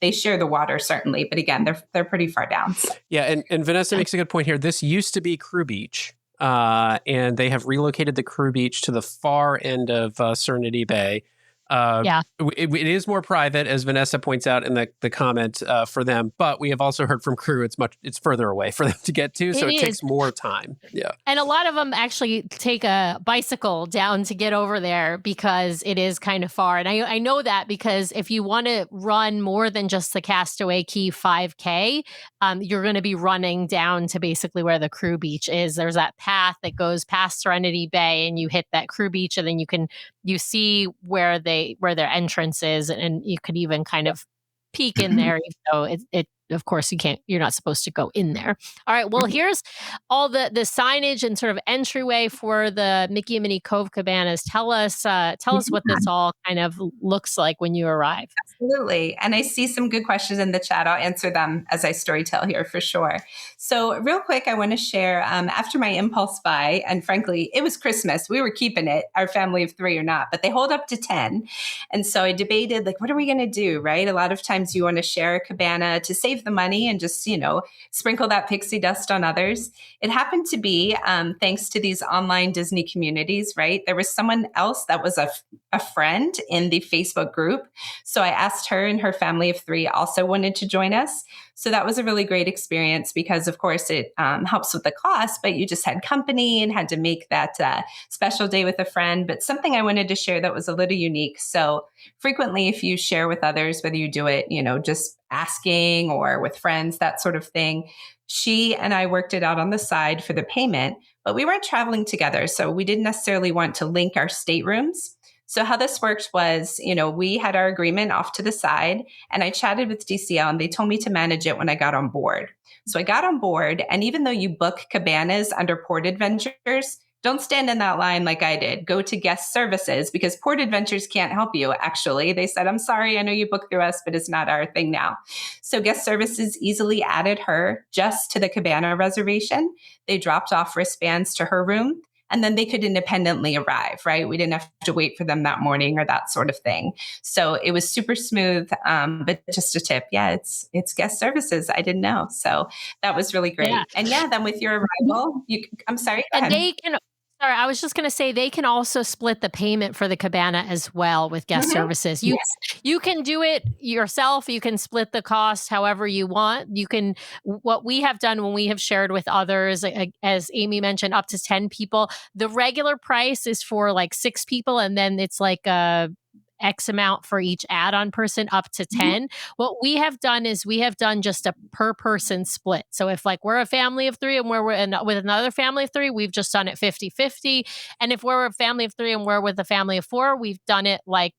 [SPEAKER 3] they share the water certainly. But again, they're pretty far down. So.
[SPEAKER 1] Yeah. And Vanessa makes a good point here. This used to be Crew Beach. And they have relocated the Crew Beach to the far end of Serenity Bay. It is more private, as Vanessa points out in the comment for them. But we have also heard from Crew it's further away for them to get to, so it takes more time. Yeah,
[SPEAKER 2] and a lot of them actually take a bicycle down to get over there because it is kind of far. And I know that because if you want to run more than just the Castaway Key 5K, you're going to be running down to basically where the Crew Beach is. There's that path that goes past Serenity Bay, and you hit that Crew Beach, and then you see where their entrance is, and you could even kind of peek in there, even though it of course you're not supposed to go in there. All right, well, here's all the signage and sort of entryway for the Mickey and Minnie Cove cabanas. Tell us what this all kind of looks like when you arrive.
[SPEAKER 3] Absolutely. And I see some good questions in the chat. I'll answer them as I storytell here for sure. So real quick, I want to share after my impulse buy, and frankly, it was Christmas. We were keeping it, our family of 3 or not, but they hold up to 10. And so I debated, like, what are we going to do, right? A lot of times you want to share a cabana to save the money and just, sprinkle that pixie dust on others. It happened to be, thanks to these online Disney communities, right? There was someone else that was a friend in the Facebook group. So I asked her and her family of 3 also wanted to join us. So that was a really great experience because, of course, it helps with the cost, but you just had company and had to make that special day with a friend. But something I wanted to share that was a little unique. So frequently, if you share with others, whether you do it, just asking or with friends, that sort of thing, she and I worked it out on the side for the payment, but we weren't traveling together. So we didn't necessarily want to link our staterooms. So how this worked was, we had our agreement off to the side and I chatted with DCL and they told me to manage it when I got on board. So I got on board, and even though you book cabanas under Port Adventures, don't stand in that line like I did. Go to guest services because Port Adventures can't help you. Actually, they said, I'm sorry, I know you booked through us, but it's not our thing now. So guest services easily added her just to the cabana reservation. They dropped off wristbands to her room, and then they could independently arrive, right? We didn't have to wait for them that morning or that sort of thing. So it was super smooth. But just a tip. Yeah, it's guest services. I didn't know. So that was really great.
[SPEAKER 2] Yeah.
[SPEAKER 3] And then with your arrival, I'm sorry. Go ahead.
[SPEAKER 2] They can. Sorry, I was just going to say they can also split the payment for the cabana as well with guest services. You can do it yourself. You can split the cost however you want. What we have done when we have shared with others, as Amy mentioned, up to 10 people. The regular price is for like 6 people, and then it's like a X amount for each add-on person up to 10. What we have done is we have done just a per person split. So if like we're a family of 3 and we're with another family of 3, we've just done it 50-50. And if we're a family of 3 and we're with a family of 4, we've done it like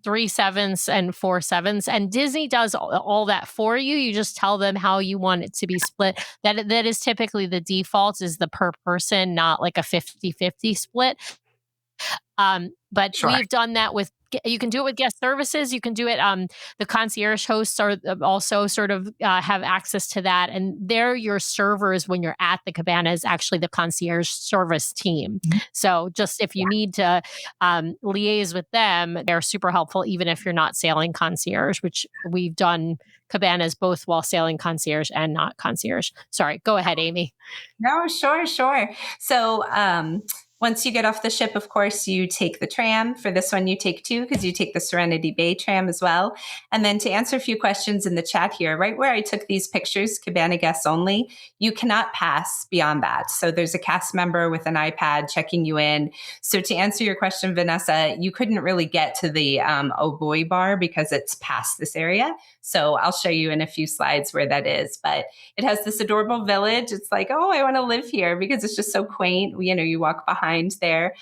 [SPEAKER 2] 3 7s and 4 7s. And Disney does all that for you. You just tell them how you want it to be split. That is typically the default, is the per person, not like a 50-50 split. But
[SPEAKER 3] Sure.
[SPEAKER 2] We've done that with, you can do it with guest services. You can do it. The concierge hosts are also sort of have access to that. And they're your servers when you're at the cabana, is actually the concierge service team. So just if you need to liaise with them, they're super helpful, even if you're not sailing concierge, which we've done cabanas both while sailing concierge and not concierge. Sorry, go ahead, Amy.
[SPEAKER 3] No, sure. So once you get off the ship, of course, you take the tram. For this one, you take 2 because you take the Serenity Bay tram as well. And then to answer a few questions in the chat here, right where I took these pictures, cabana guests only, you cannot pass beyond that. So there's a cast member with an iPad checking you in. So to answer your question, Vanessa, you couldn't really get to the Oh Boy bar because it's past this area. So I'll show you in a few slides where that is. But it has this adorable village. It's like, oh, I want to live here because it's just so quaint. You walk behind there.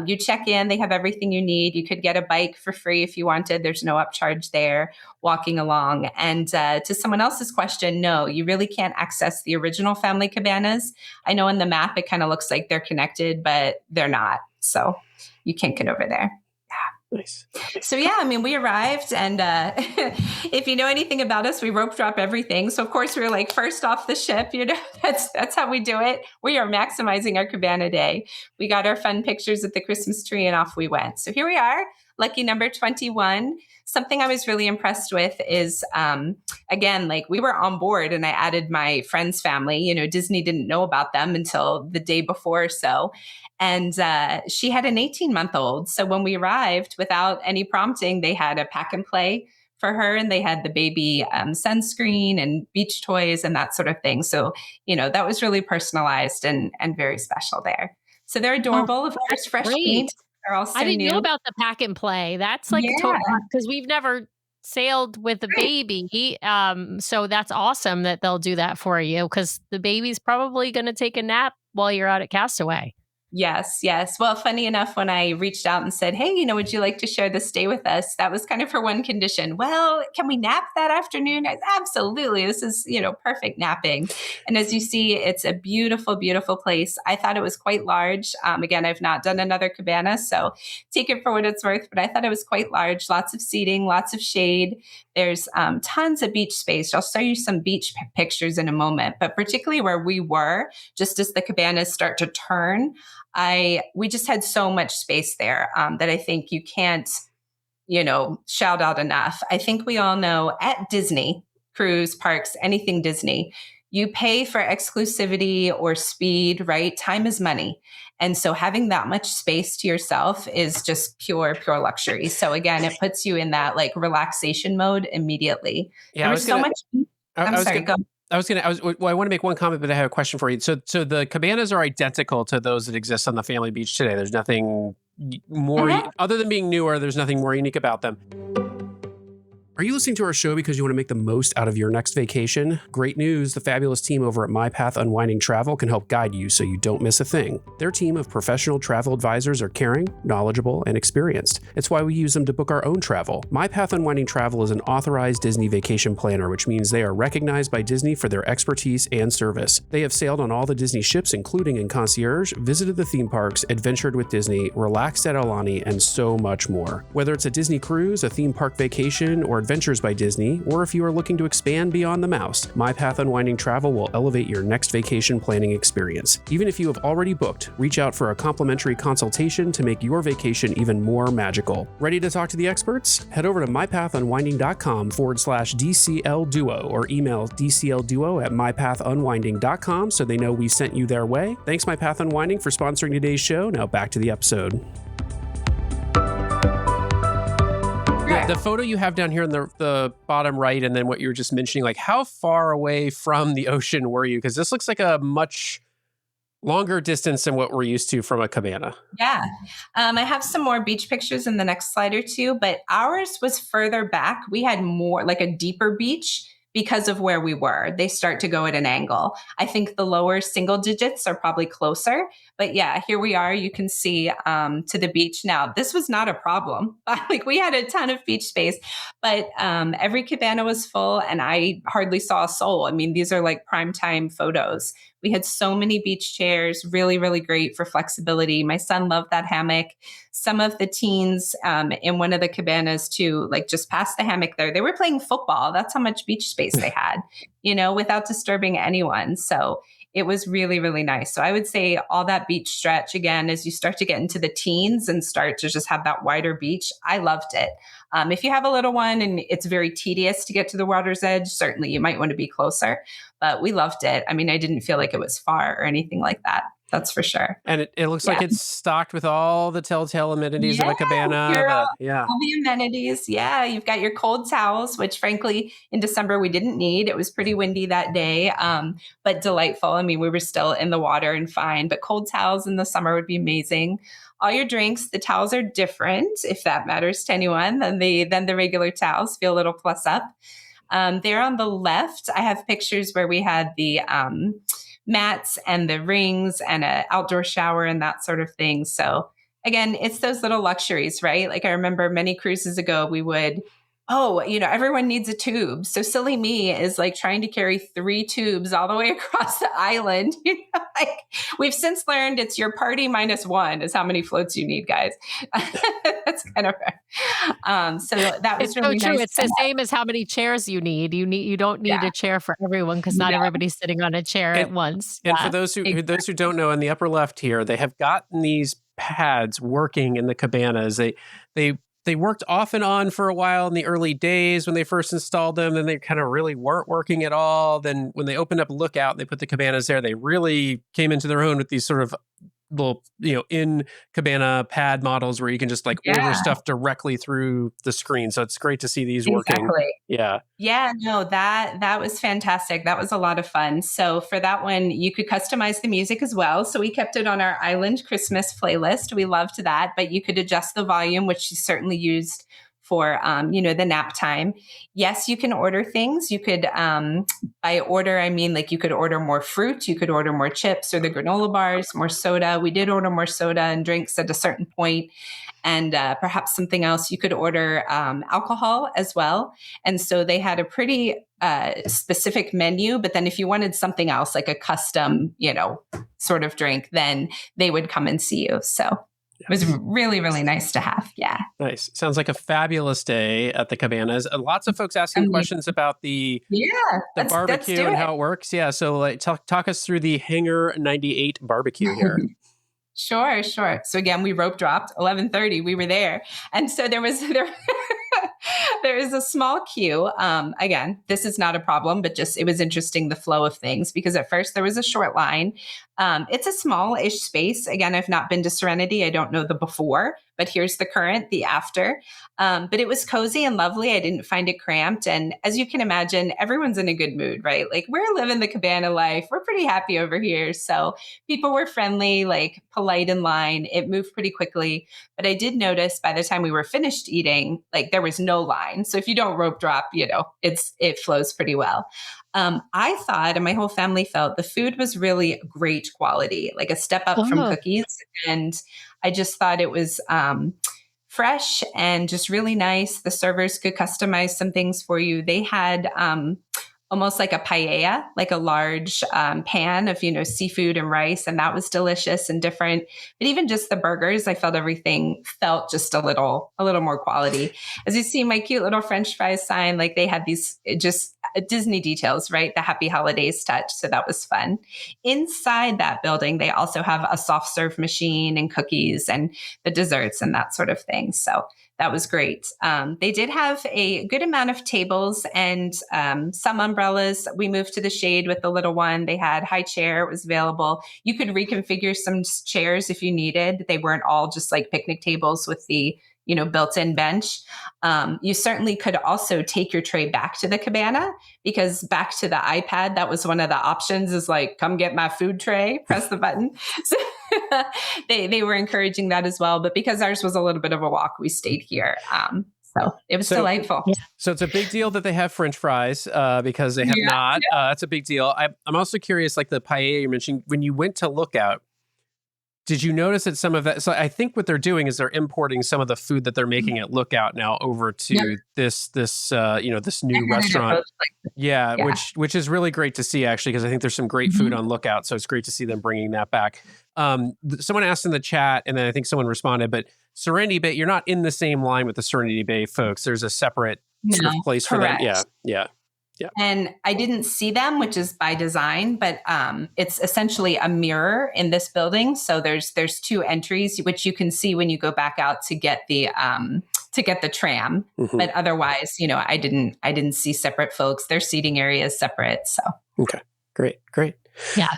[SPEAKER 3] You check in. They have everything you need. You could get a bike for free if you wanted. There's no upcharge there walking along. And to someone else's question, no, you really can't access the original family cabanas. I know in the map, it kind of looks like they're connected, but they're not. So you can't get over there.
[SPEAKER 1] Nice.
[SPEAKER 3] So we arrived, and if you know anything about us, we rope drop everything. So of course we were like first off the ship. That's how we do it. We are maximizing our cabana day. We got our fun pictures at the Christmas tree, and off we went. So here we are, lucky number 21. Something I was really impressed with is, again, like we were on board, and I added my friend's family. Disney didn't know about them until the day before or so. And she had an 18-month-old. So when we arrived, without any prompting, they had a pack and play for her, and they had the baby sunscreen and beach toys and that sort of thing. So, that was really personalized and very special there. So they're adorable. Of course, fresh paint. They're also
[SPEAKER 2] I didn't
[SPEAKER 3] new.
[SPEAKER 2] know about the pack and play. That's like because we've never sailed with a baby. So that's awesome that they'll do that for you, because the baby's probably going to take a nap while you're out at Castaway.
[SPEAKER 3] Yes. Well, funny enough, when I reached out and said, hey, would you like to share this day with us? That was kind of her one condition. Well, can we nap that afternoon? Absolutely. This is, perfect napping. And as you see, it's a beautiful, beautiful place. I thought it was quite large. Again, I've not done another cabana, so take it for what it's worth, but I thought it was quite large. Lots of seating, lots of shade. There's tons of beach space. I'll show you some beach pictures in a moment, but particularly where we were, just as the cabanas start to turn, we just had so much space there that I think you can't, shout out enough. I think we all know at Disney, cruise parks, anything Disney, You pay for exclusivity or speed, right? Time is money. And so having that much space to yourself is just pure luxury. So again, it puts you in that like relaxation mode immediately.
[SPEAKER 1] Yeah,
[SPEAKER 3] There
[SPEAKER 1] I
[SPEAKER 3] was
[SPEAKER 1] was
[SPEAKER 3] so
[SPEAKER 1] gonna.
[SPEAKER 3] much. I'm sorry, go.
[SPEAKER 1] Well, I want to make one comment, but I have a question for you. So the cabanas are identical to those that exist on the family beach today. There's nothing more, other than being newer, there's nothing more unique about them. Are you listening to our show because you want to make the most out of your next vacation? Great news, the fabulous team over at My Path Unwinding Travel can help guide you so you don't miss a thing. Their team of professional travel advisors are caring, knowledgeable, and experienced. It's why we use them to book our own travel. My Path Unwinding Travel is an authorized Disney vacation planner, which means they are recognized by Disney for their expertise and service. They have sailed on all the Disney ships, including in concierge, visited the theme parks, adventured with Disney, relaxed at Aulani, and so much more. Whether it's a Disney cruise, a theme park vacation, or Adventures by Disney, or if you are looking to expand beyond the mouse, My Path Unwinding Travel will elevate your next vacation planning experience. Even if you have already booked, reach out for a complimentary consultation to make your vacation even more magical. Ready to talk to the experts? Head over to mypathunwinding.com/DCL Duo or email dclduo@mypathunwinding.com so they know we sent you their way. Thanks, My Path Unwinding, for sponsoring today's show. Now back to the episode. The photo you have down here in the bottom right, and then what you were just mentioning, like how far away from the ocean were you? Because this looks like a much longer distance than what we're used to from a cabana.
[SPEAKER 3] Yeah. I have some more beach pictures in the next slide or two, but ours was further back. We had more like a deeper beach because of where we were. They start to go at an angle. I think the lower single digits are probably closer, but yeah, here we are. You can see to the beach. Now, this was not a problem. Like we had a ton of beach space, but every cabana was full and I hardly saw a soul. I mean, these are like primetime photos. We had so many beach chairs, really, really great for flexibility. My son loved that hammock. Some of the teens in one of the cabanas too, like just past the hammock there, they were playing football. That's how much beach space they had, without disturbing anyone. So it was really, really nice. So I would say all that beach stretch, again, as you start to get into the teens and start to just have that wider beach, I loved it. If you have a little one and it's very tedious to get to the water's edge, certainly you might want to be closer, but we loved it. I mean, I didn't feel like it was far or anything like that. That's for sure.
[SPEAKER 1] And it looks like it's stocked with all the telltale amenities of a cabana.
[SPEAKER 3] All the amenities. Yeah. You've got your cold towels, which frankly, in December, we didn't need. It was pretty windy that day, but delightful. I mean, we were still in the water and fine, but cold towels in the summer would be amazing. All your drinks, the towels are different, if that matters to anyone, than the regular towels. Feel a little plus up. There on the left, I have pictures where we had the mats and the rings and an outdoor shower and that sort of thing. So again, it's those little luxuries, right? Like I remember many cruises ago, we would, everyone needs a tube. So silly me is like trying to carry 3 tubes all the way across the island. Like we've since learned it's your party -1 is how many floats you need, guys. That's kind of so that was really
[SPEAKER 2] so true.
[SPEAKER 3] nice.
[SPEAKER 2] It's the same as how many chairs you need. You don't need a chair for everyone because not everybody's sitting on a chair at once.
[SPEAKER 1] And for those who don't know, in the upper left here, they have gotten these pads working in the cabanas. They worked off and on for a while in the early days when they first installed them. Then they kind of really weren't working at all. Then when they opened up Lookout and they put the cabanas there, they really came into their own with these sort of little, in cabana pad models where you can just like order stuff directly through the screen. So it's great to see these working. Yeah.
[SPEAKER 3] Yeah, no, that was fantastic. That was a lot of fun. So for that one, you could customize the music as well. So we kept it on our Island Christmas playlist. We loved that, but you could adjust the volume, which you certainly used for, the nap time. Yes, you can order things. You could, by order, I mean, like you could order more fruit, you could order more chips or the granola bars, more soda. We did order more soda and drinks at a certain point, and perhaps something else. You could order alcohol as well. And so they had a pretty specific menu, but then if you wanted something else, like a custom, sort of drink, then they would come and see you. So it was really, really nice to have. Yeah.
[SPEAKER 1] Nice. Sounds like a fabulous day at the cabanas. Lots of folks asking questions about the barbecue and how it works. Yeah. So talk us through the Hangar 98 barbecue here.
[SPEAKER 3] Sure. So again, we rope dropped 11:30. We were there. And so there There is a small queue. Again, this is not a problem, but just it was interesting the flow of things because at first there was a short line. It's a small-ish space. Again, I've not been to Serenity. I don't know the before, but here's the current, the after. But it was cozy and lovely. I didn't find it cramped. And as you can imagine, everyone's in a good mood, right? Like we're living the cabana life. We're pretty happy over here. So people were friendly, like polite in line. It moved pretty quickly. But I did notice by the time we were finished eating, like there was no line. So if you don't rope drop, it flows pretty well. I thought, and my whole family felt, the food was really great quality, like a step up from cookies. And I just thought it was fresh and just really nice. The servers could customize some things for you. They had almost like a paella, like a large pan of, seafood and rice. And that was delicious and different. But even just the burgers, I felt everything felt just a little more quality. As you see my cute little French fries sign, like they had these just Disney details, right? The Happy Holidays touch. So that was fun. Inside that building, they also have a soft serve machine and cookies and the desserts and that sort of thing. So that was great. They did have a good amount of tables and some umbrellas. We moved to the shade with the little one. They had high chair. It was available. You could reconfigure some chairs if you needed. They weren't all just like picnic tables with the built-in bench. You certainly could also take your tray back to the cabana because back to the iPad, that was one of the options is like, come get my food tray, press the button. So they were encouraging that as well. But because ours was a little bit of a walk, we stayed here. So it was delightful. Yeah.
[SPEAKER 1] So it's a big deal that they have French fries because they have not. That's a big deal. I'm also curious, like the paella you mentioned, when you went to Lookout, did you notice that some of that? So I think what they're doing is they're importing some of the food that they're making at Lookout now over to this new restaurant. Which is really great to see actually, because I think there's some great food on Lookout. So it's great to see them bringing that back. Someone asked in the chat, and then I think someone responded, but Serenity Bay, you're not in the same line with the Serenity Bay folks. There's a separate sort of place for them. Yeah.
[SPEAKER 3] And I didn't see them, which is by design, but it's essentially a mirror in this building. So there's two entries, which you can see when you go back out to get the tram. But otherwise, I didn't see separate folks. Their seating area is separate. So
[SPEAKER 1] okay, great.
[SPEAKER 2] Yeah.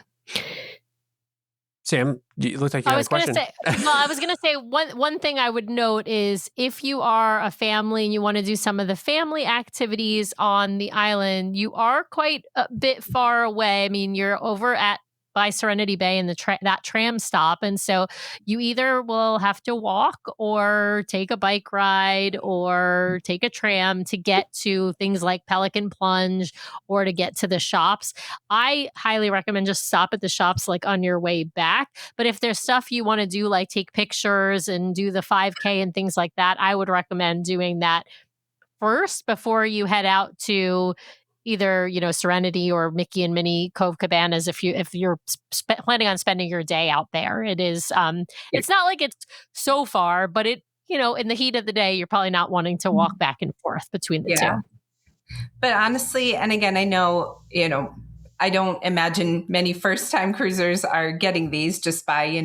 [SPEAKER 1] Sam, you looked like you had a question.
[SPEAKER 2] I was going to say one thing I would note is if you are a family and you want to do some of the family activities on the island, you are quite a bit far away. I mean, you're over by Serenity Bay and that tram stop. And so you either will have to walk or take a bike ride or take a tram to get to things like Pelican Plunge or to get to the shops. I highly recommend just stop at the shops like on your way back. But if there's stuff you want to do, like take pictures and do the 5K and things like that, I would recommend doing that first before you head out to either, Serenity or Mickey and Minnie Cove Cabanas. If you're planning on spending your day out there, it is, it's not like it's so far, but it, in the heat of the day, you're probably not wanting to walk back and forth between the two.
[SPEAKER 3] But honestly, and again, I know, I don't imagine many first-time cruisers are getting these just by,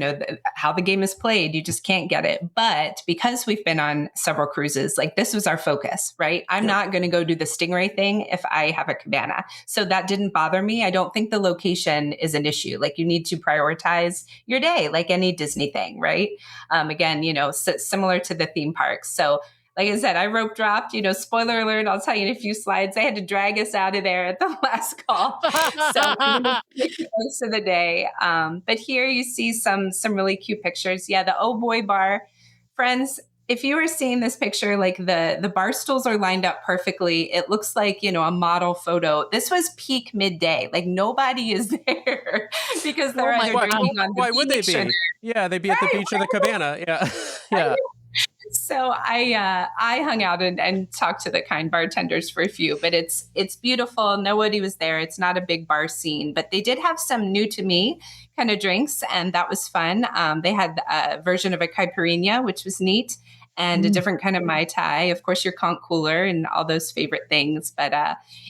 [SPEAKER 3] how the game is played. You just can't get it. But because we've been on several cruises, like this was our focus, right? I'm not going to go do the Stingray thing if I have a cabana. So that didn't bother me. I don't think the location is an issue. Like you need to prioritize your day, like any Disney thing, right? Again, similar to the theme parks. So like I said, I rope dropped, spoiler alert, I'll tell you in a few slides. They had to drag us out of there at the last call. So most of the day. But here you see some really cute pictures. Yeah, the Oh Boy bar. Friends, if you were seeing this picture, like the bar stools are lined up perfectly. It looks like, a model photo. This was peak midday. Like nobody is there because they're either drinking on the beach.
[SPEAKER 1] Why would they be? Yeah, they'd be at the beach or the cabana. Yeah. Yeah.
[SPEAKER 3] So I hung out and talked to the kind bartenders for a few, but it's beautiful. Nobody was there. It's not a big bar scene, but they did have some new to me kind of drinks, and that was fun. They had a version of a caipirinha, which was neat. and a different kind of Mai Tai, of course, your conch cooler and all those favorite things. But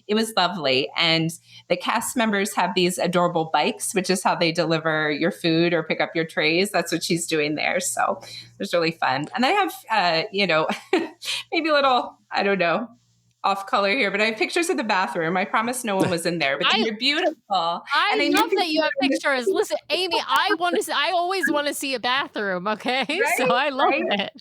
[SPEAKER 3] it was lovely. And the cast members have these adorable bikes, which is how they deliver your food or pick up your trays. That's what she's doing there. So it was really fun. And then I have, maybe a little, I don't know, off color here, but I have pictures of the bathroom. I promise no one was in there, but they're beautiful.
[SPEAKER 2] I love that you have pictures. Listen, Amy, I always want to see a bathroom. Okay.
[SPEAKER 3] Right?
[SPEAKER 2] So I love it.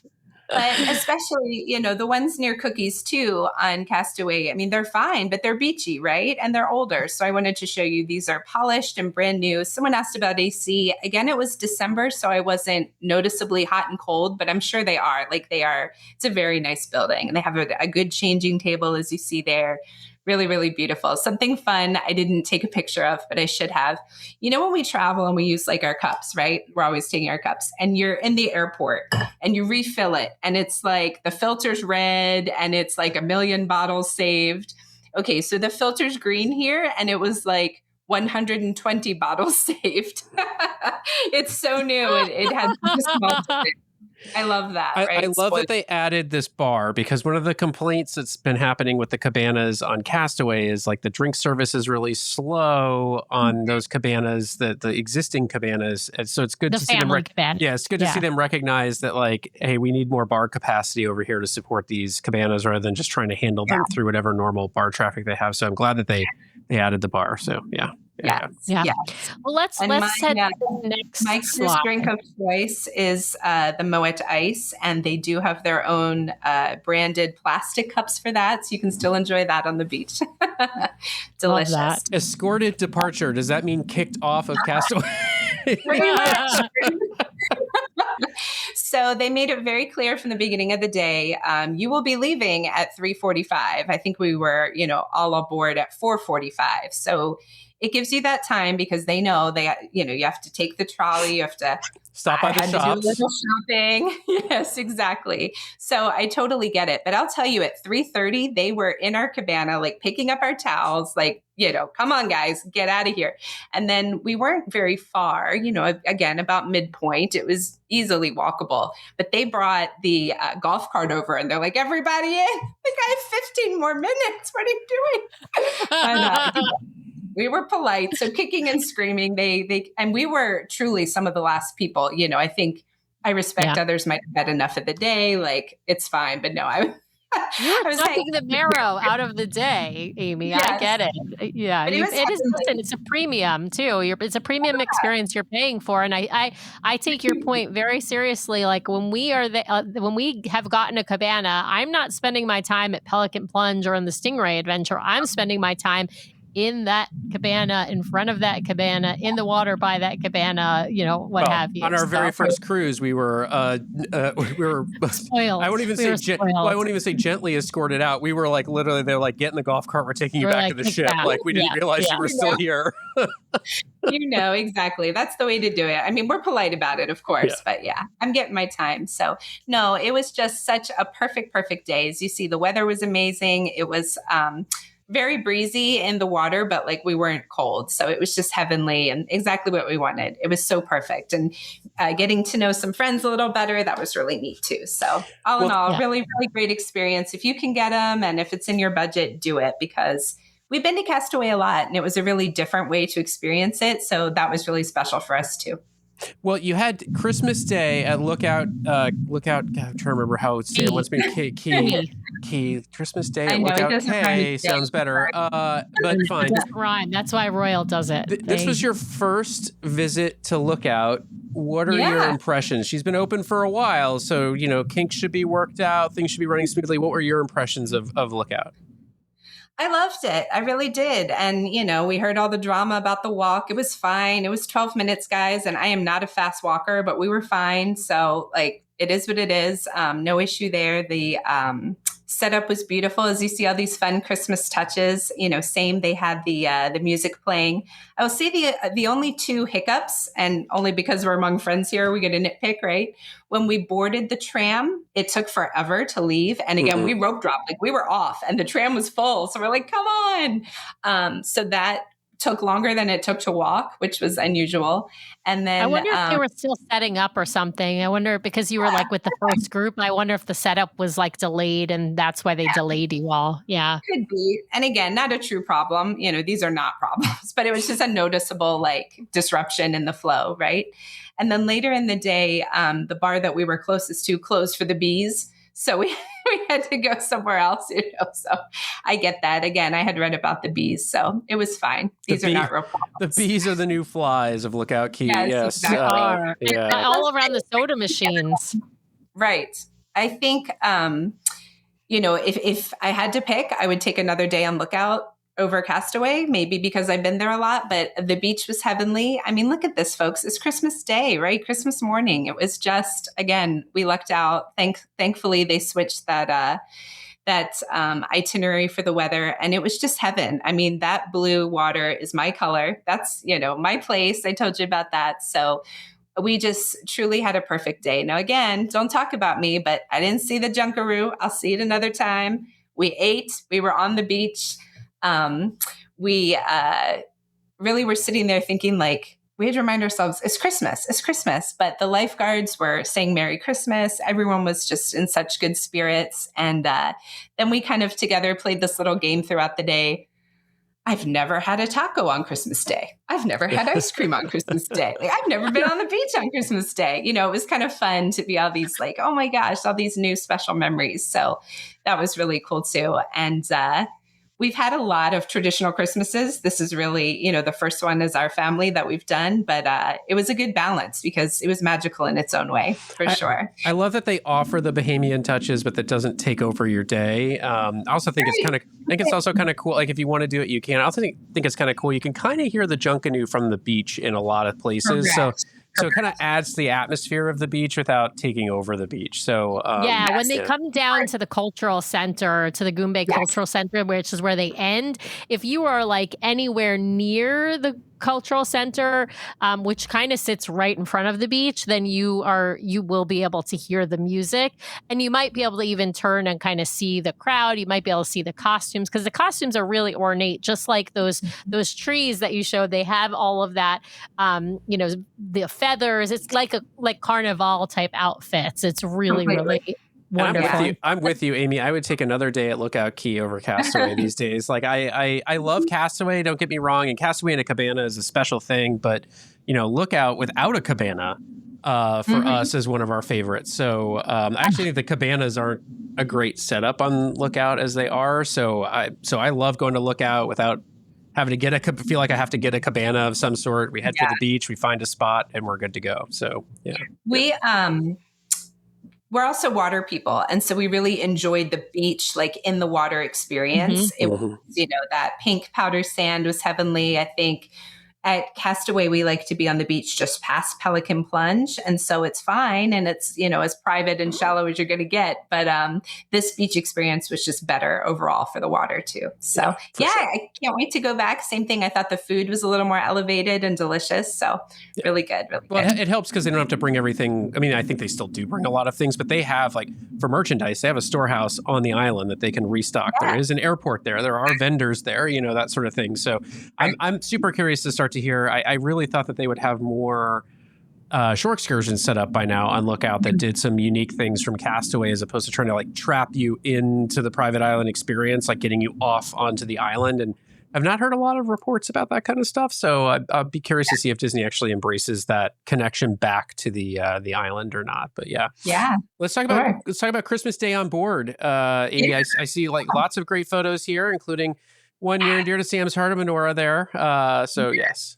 [SPEAKER 3] But especially, the ones near Cookies too on Castaway. I mean, they're fine, but they're beachy, right? And they're older. So I wanted to show you these are polished and brand new. Someone asked about AC. Again, it was December, so I wasn't noticeably hot and cold, but I'm sure they are. It's a very nice building. And they have a good changing table, as you see there. Really, really beautiful. Something fun I didn't take a picture of, but I should have. When we travel and we use our cups, right? We're always taking our cups and you're in the airport and you refill it and it's like the filter's red and it's like 1 million bottles saved. Okay, so the filter's green here and it was like 120 bottles saved. It's so new. It had just small. I love that.
[SPEAKER 1] I love that they added this bar because one of the complaints that's been happening with the cabanas on Castaway is the drink service is really slow on those cabanas, the existing cabanas. And so it's good to see them. It's good to see them recognize that hey, we need more bar capacity over here to support these cabanas rather than just trying to handle them through whatever normal bar traffic they have. So I'm glad that they added the bar. So yeah.
[SPEAKER 2] Well, let's head to the next
[SPEAKER 3] my
[SPEAKER 2] slide.
[SPEAKER 3] drink of choice is the Moet Ice, and they do have their own branded plastic cups for that, so you can still enjoy that on the beach. Delicious.
[SPEAKER 2] Love that.
[SPEAKER 1] Escorted departure. Does that mean kicked off of Castaway?
[SPEAKER 3] Pretty much. So they made it very clear from the beginning of the day, you will be leaving at 3:45. I think we were, all aboard at 4:45. So it gives you that time because they know you have to take the trolley, you have to
[SPEAKER 1] stop by the shops.
[SPEAKER 3] To do a little shopping. Yes, exactly. So I totally get it. But I'll tell you, at 3:30, they were in our cabana, picking up our towels, come on, guys, get out of here. And then we weren't very far, again, about midpoint. It was easily walkable. But they brought the golf cart over and they're like, everybody in. I have 15 more minutes. What are you doing? We were polite. So kicking and screaming, and we were truly some of the last people, I think I respect others might have had enough of the day. It's fine. But no, I
[SPEAKER 2] was taking the marrow out of the day, Amy. Yes. I get it. Yeah. It's a premium too. It's a premium experience you're paying for. And I take your point very seriously. When we when we have gotten a cabana, I'm not spending my time at Pelican Plunge or in the Stingray Adventure. I'm spending my time in that cabana, in front of that cabana, in the water by that cabana, have you.
[SPEAKER 1] On our very first cruise, we were
[SPEAKER 2] spoiled.
[SPEAKER 1] I won't even say gently escorted out. We were literally, they're get in the golf cart. We're taking you back to the ship. We didn't realize you were still here.
[SPEAKER 3] Exactly. That's the way to do it. I mean, we're polite about it, of course, but I'm getting my time. So no, it was just such a perfect day. As you see, the weather was amazing. It was, very breezy in the water, but we weren't cold. So it was just heavenly and exactly what we wanted. It was so perfect. And getting to know some friends a little better, that was really neat too. So all in all, really, really great experience. If you can get them and if it's in your budget, do it because we've been to Castaway a lot and it was a really different way to experience it. So that was really special for us too.
[SPEAKER 1] Well, you had Christmas Day at Lookout. God, I'm trying to remember how it's saying. What's been key Christmas Day at Lookout K sounds better. But fine.
[SPEAKER 2] It doesn't rhyme. That's why Royal does it.
[SPEAKER 1] This was your first visit to Lookout. What are your impressions? She's been open for a while, so kinks should be worked out. Things should be running smoothly. What were your impressions of Lookout?
[SPEAKER 3] I loved it. I really did. And, we heard all the drama about the walk. It was fine. It was 12 minutes, guys. And I am not a fast walker, but we were fine. So it is what it is. No issue there. The setup was beautiful. As you see all these fun Christmas touches, same, they had the music playing. I will say the only two hiccups, and only because we're among friends here, we get a nitpick, right? When we boarded the tram, it took forever to leave. And again, we rope dropped, we were off and the tram was full. So we're come on. So that took longer than it took to walk, which was unusual. And then
[SPEAKER 2] I wonder if they were still setting up or something. I wonder, because you were like with the first group, I wonder if the setup was like delayed and that's why they delayed you all. Yeah.
[SPEAKER 3] could be. And again, not a true problem. These are not problems, but it was just a noticeable like disruption in the flow, right? And then later in the day, the bar that we were closest to closed for the bees. So we had to go somewhere else, So I get that. Again, I had read about the bees, so it was fine. These are not real problems.
[SPEAKER 1] The bees are the new flies of Lookout Key. Yes.
[SPEAKER 2] Exactly. All around the soda machines.
[SPEAKER 3] Right. I think, if I had to pick, I would take another day on Lookout over Castaway, maybe because I've been there a lot, but the beach was heavenly. I mean, look at this, folks. It's Christmas Day, right? Christmas morning. It was just, again, we lucked out. Thankfully, they switched that itinerary for the weather, and it was just heaven. I mean, that blue water is my color. That's, my place. I told you about that. So we just truly had a perfect day. Now, again, don't talk about me, but I didn't see the Junkaroo. I'll see it another time. We ate. We were on the beach. We really were sitting there thinking like, we had to remind ourselves, it's Christmas. But the lifeguards were saying Merry Christmas. Everyone was just in such good spirits. And then we kind of together played this little game throughout the day. I've never had a taco on Christmas Day. I've never had ice cream on Christmas Day. Like, I've never been on the beach on Christmas Day. It was kind of fun to be all these like, oh my gosh, all these new special memories. So that was really cool too. And we've had a lot of traditional Christmases. This is really, the first one as our family that we've done, but it was a good balance because it was magical in its own way, for sure.
[SPEAKER 1] I love that they offer the Bahamian touches, but that doesn't take over your day. I also think it's also kind of cool. Like if you want to do it, you can. I also think it's kind of cool. You can kind of hear the junkanoo from the beach in a lot of places.
[SPEAKER 3] Correct.
[SPEAKER 1] So it kind of adds to the atmosphere of the beach without taking over the beach. So
[SPEAKER 2] when they come down to the cultural center, to the Goombay Cultural Center, which is where they end, if you are like anywhere near the cultural center, which kind of sits right in front of the beach, then you will be able to hear the music, and you might be able to even turn and kind of see the crowd. You might be able to see the costumes, because the costumes are really ornate, just like those trees that you showed. They have all of that, the feathers. It's like carnival type outfits. It's really, really wonderful.
[SPEAKER 1] I'm with you, Amy. I would take another day at Lookout Key over Castaway these days. Like I love Castaway, don't get me wrong, and Castaway in a cabana is a special thing, but Lookout without a cabana for us is one of our favorites. So I actually think the cabanas aren't a great setup on Lookout as they are. So I love going to Lookout without having to feel like I have to get a cabana of some sort. We head to the beach, we find a spot, and we're good to go. So yeah.
[SPEAKER 3] We're also water people. And so we really enjoyed the beach, like in the water experience. It was, that pink powder sand was heavenly. I think at Castaway, we like to be on the beach just past Pelican Plunge. And so it's fine. And it's, as private and shallow as you're going to get. But this beach experience was just better overall for the water too. So sure. I can't wait to go back. Same thing. I thought the food was a little more elevated and delicious. So really good.
[SPEAKER 1] Well, it helps because they don't have to bring everything. I mean, I think they still do bring a lot of things, but they have for merchandise, they have a storehouse on the island that they can restock. Yeah. There is an airport there. There are vendors there, that sort of thing. So I'm super curious to start to hear. I really thought that they would have more shore excursions set up by now on Lookout that did some unique things from Castaway, as opposed to trying to trap you into the private island experience, like getting you off onto the island. And I've not heard a lot of reports about that kind of stuff. So I'll be curious to see if Disney actually embraces that connection back to the island or not. But yeah. Let's talk about Christmas Day on board. Amy, I see lots of great photos here, including one near and dear to Sam's heart of Menorah there. Yes.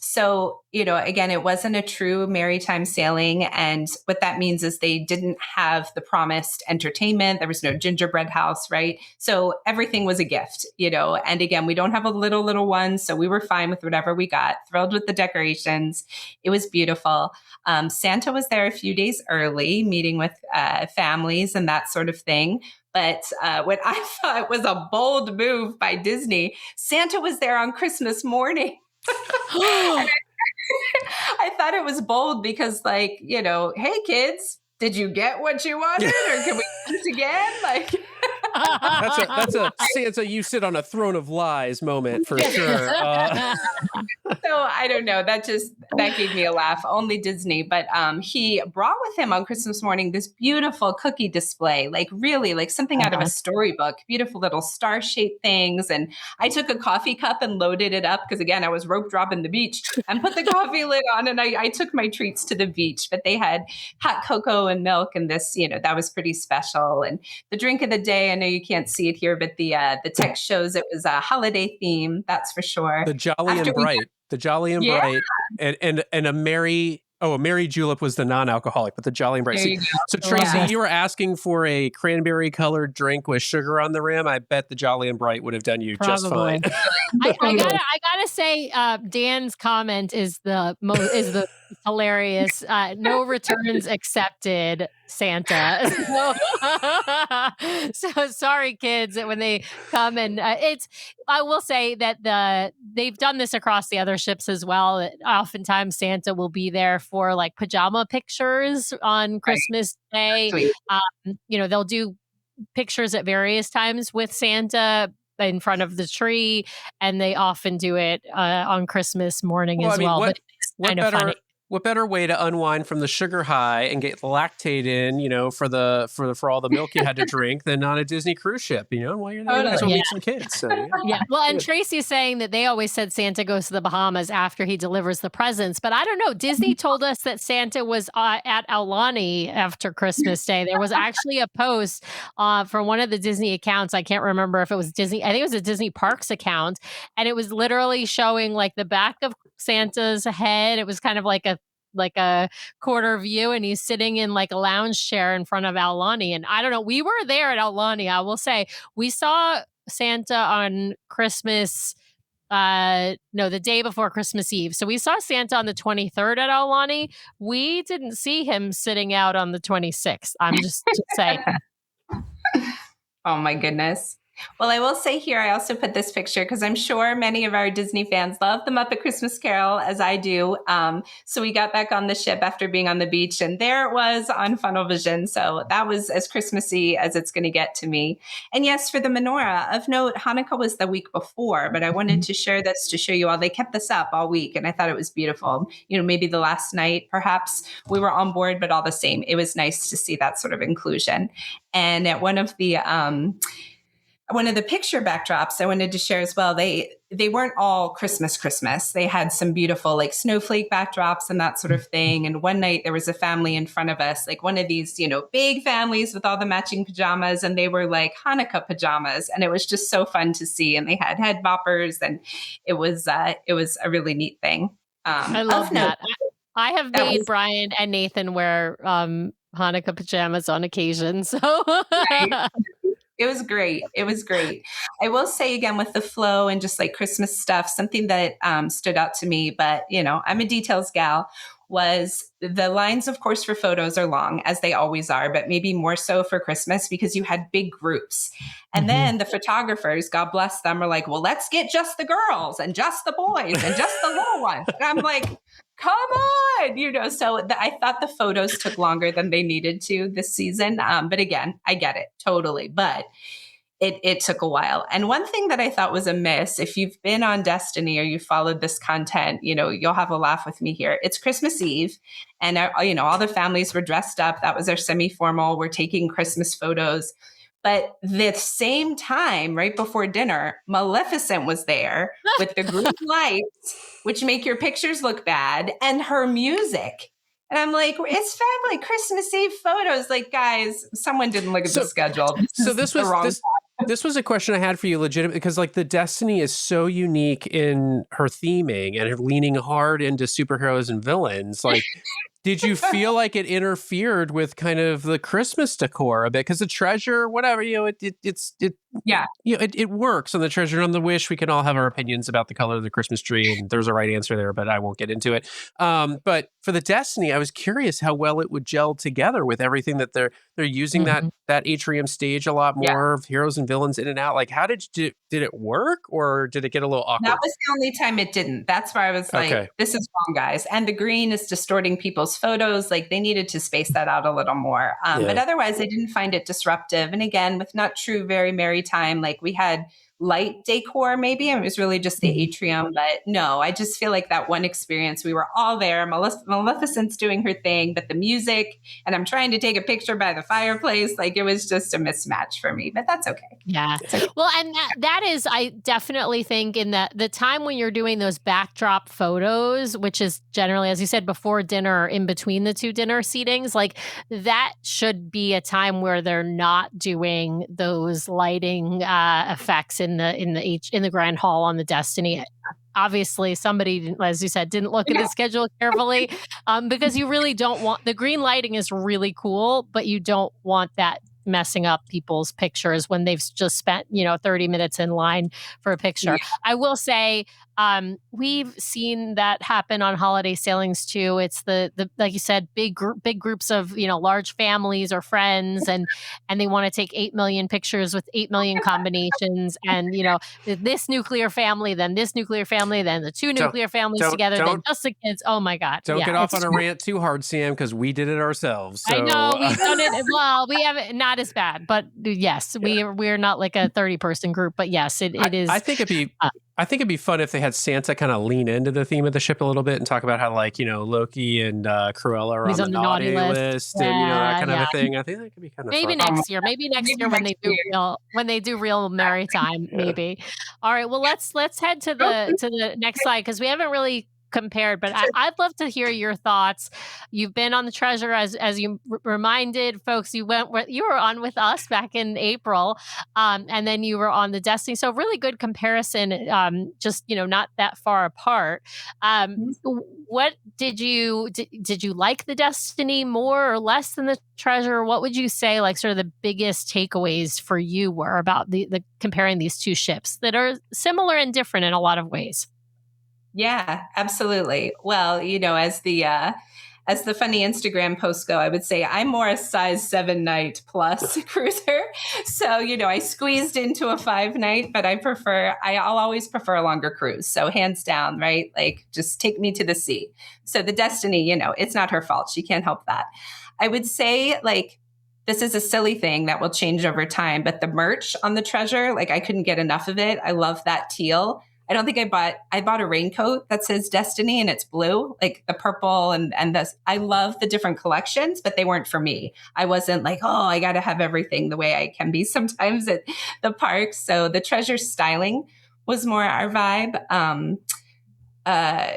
[SPEAKER 3] So, again, it wasn't a true maritime sailing. And what that means is they didn't have the promised entertainment. There was no gingerbread house, right? So everything was a gift, and again, we don't have a little one. So we were fine with whatever we got, thrilled with the decorations. It was beautiful. Santa was there a few days early, meeting with families and that sort of thing. But what I thought was a bold move by Disney, Santa was there on Christmas morning. I thought it was bold because, hey, kids, did you get what you wanted? Or can we do this again?
[SPEAKER 1] That's a Santa, you sit on a throne of lies moment for sure.
[SPEAKER 3] So I don't know. That gave me a laugh. Only Disney, but he brought with him on Christmas morning this beautiful cookie display, like really like something out of a storybook. Beautiful little star-shaped things, and I took a coffee cup and loaded it up because again I was rope dropping the beach and put the coffee lid on, and I took my treats to the beach. But they had hot cocoa and milk, and this that was pretty special. And the drink of the day, I know you can't see it here, but the text shows it was a holiday theme. That's for sure.
[SPEAKER 1] The Jolly and Bright. The Jolly and Bright, and a Merry Julep was the non-alcoholic, but the Jolly and Bright. So Tracy, you were asking for a cranberry-colored drink with sugar on the rim. I bet the Jolly and Bright would have done you just fine.
[SPEAKER 2] I gotta say, Dan's comment is the hilarious. No returns accepted, Santa. So sorry, kids, that when they come and I will say that they've done this across the other ships as well. Oftentimes Santa will be there for like pajama pictures on Christmas Day. They'll do pictures at various times with Santa in front of the tree, and they often do it on Christmas morning as well. But it's kind of funny.
[SPEAKER 1] What better way to unwind from the sugar high and get lactate in, for all the milk you had to drink than on a Disney cruise ship, while you're there, you guys will meet some kids. So,
[SPEAKER 2] Well, and Tracy's saying that they always said Santa goes to the Bahamas after he delivers the presents, but I don't know. Disney told us that Santa was at Aulani after Christmas Day. There was actually a post from one of the Disney accounts. I can't remember if it was Disney. I think it was a Disney Parks account, and it was literally showing like the back of Santa's head. It was kind of like a quarter view, and he's sitting in like a lounge chair in front of Aulani. And I don't know, we were there at Aulani. I will say we saw Santa on Christmas, the day before Christmas Eve. So we saw Santa on the 23rd at Aulani. We didn't see him sitting out on the 26th. I'm just saying.
[SPEAKER 3] Oh my goodness. Well, I will say here, I also put this picture because I'm sure many of our Disney fans love the Muppet Christmas Carol, as I do. So we got back on the ship after being on the beach, and there it was on Funnel Vision. So that was as Christmassy as it's going to get to me. And yes, for the menorah, of note, Hanukkah was the week before, but I wanted to share this to show you all. They kept this up all week, and I thought it was beautiful. Maybe the last night, perhaps we were on board, but all the same, it was nice to see that sort of inclusion. And at one of the picture backdrops I wanted to share as well, they weren't all Christmas. They had some beautiful like snowflake backdrops and that sort of thing. And one night there was a family in front of us, like one of these, big families with all the matching pajamas, and they were like Hanukkah pajamas. And it was just so fun to see. And they had head boppers, and it was a really neat thing.
[SPEAKER 2] I love that. I have made Brian and Nathan wear Hanukkah pajamas on occasion. So
[SPEAKER 3] right. It was great. I will say again with the flow and just like Christmas stuff, something that stood out to me, but I'm a details gal, was the lines, of course, for photos are long, as they always are, but maybe more so for Christmas because you had big groups. And then the photographers, God bless them, were like, well, let's get just the girls and just the boys and just the little ones. And I'm like, come on, so I thought the photos took longer than they needed to this season. But again, I get it totally. But it took a while. And one thing that I thought was a miss, if you've been on Destiny or you followed this content, you'll have a laugh with me here. It's Christmas Eve, and all the families were dressed up. That was our semi-formal. We're taking Christmas photos. But the same time, right before dinner, Maleficent was there with the group lights, which make your pictures look bad, and her music. And I'm like, it's family Christmas Eve photos. Like, guys, someone didn't look at the schedule.
[SPEAKER 1] This was a question I had for you, legitimately, because like the Destiny is so unique in her theming and her leaning hard into superheroes and villains. Like, did you feel like it interfered with kind of the Christmas decor a bit? Because the treasure, whatever, it
[SPEAKER 3] Yeah.
[SPEAKER 1] It works on the Treasure and on the Wish. We can all have our opinions about the color of the Christmas tree, and there's a right answer there, but I won't get into it. But for the Destiny, I was curious how well it would gel together with everything that they're using that atrium stage a lot more of heroes and villains in and out. Like, how did it work, or did it get a little awkward?
[SPEAKER 3] That was the only time it didn't. That's where I was like, this is wrong, guys. And the green is distorting people's photos. Like, they needed to space that out a little more. But otherwise, I didn't find it disruptive. And again, with not true Verry Merrytime, like we had light decor maybe, and it was really just the atrium. But no, I just feel like that one experience, we were all there. Maleficent's doing her thing, but the music, and I'm trying to take a picture by the fireplace, like it was just a mismatch for me, but that's okay.
[SPEAKER 2] Yeah. Well, and that is, I definitely think in the time when you're doing those backdrop photos, which is generally, as you said, before dinner or in between the two dinner seatings, like that should be a time where they're not doing those lighting effects in the grand hall on the Destiny. Obviously, somebody, as you said, didn't look at the schedule carefully, because you really don't want, the green lighting is really cool, but you don't want that messing up people's pictures when they've just spent 30 minutes in line for a picture. I will say, we've seen that happen on holiday sailings too. It's the like you said, big groups of large families or friends, and they want to take 8 million pictures with 8 million combinations, and this nuclear family, then this nuclear family, then the two nuclear families together, then just the kids. Oh my God!
[SPEAKER 1] Don't get off on a rant too hard, Sam, because we did it ourselves. So.
[SPEAKER 2] I know we've done it. Well, we haven't, not as bad, but yes, we're not like a 30-person group, but yes, it is.
[SPEAKER 1] I think it'd be fun if they had Santa kind of lean into the theme of the ship a little bit and talk about how, like, Loki and Cruella are on the naughty list and that kind of a thing. I think that could be kind of
[SPEAKER 2] maybe
[SPEAKER 1] fun.
[SPEAKER 2] next year. Maybe next year when they do real Merrytime. Maybe. All right. Well, let's head to the next slide, because we haven't really compared, but I'd love to hear your thoughts. You've been on the Treasure, as you reminded folks, you were on with us back in April, and then you were on the Destiny. So really good comparison, just not that far apart. What did you like the Destiny more or less than the Treasure? What would you say, like, sort of the biggest takeaways for you were about the comparing these two ships that are similar and different in a lot of ways?
[SPEAKER 3] Yeah, absolutely. Well, as the funny Instagram posts go, I would say I'm more a size 7 night plus cruiser. So, I squeezed into a 5 night, but I'll always prefer a longer cruise. So hands down, right? Like, just take me to the sea. So the Destiny, it's not her fault. She can't help that. I would say, like, this is a silly thing that will change over time, but the merch on the Treasure, like, I couldn't get enough of it. I love that teal. I don't think I bought a raincoat that says Destiny and it's blue, like the purple and this. I love the different collections, but they weren't for me. I wasn't like, oh, I got to have everything the way I can be sometimes at the parks. So the Treasure styling was more our vibe.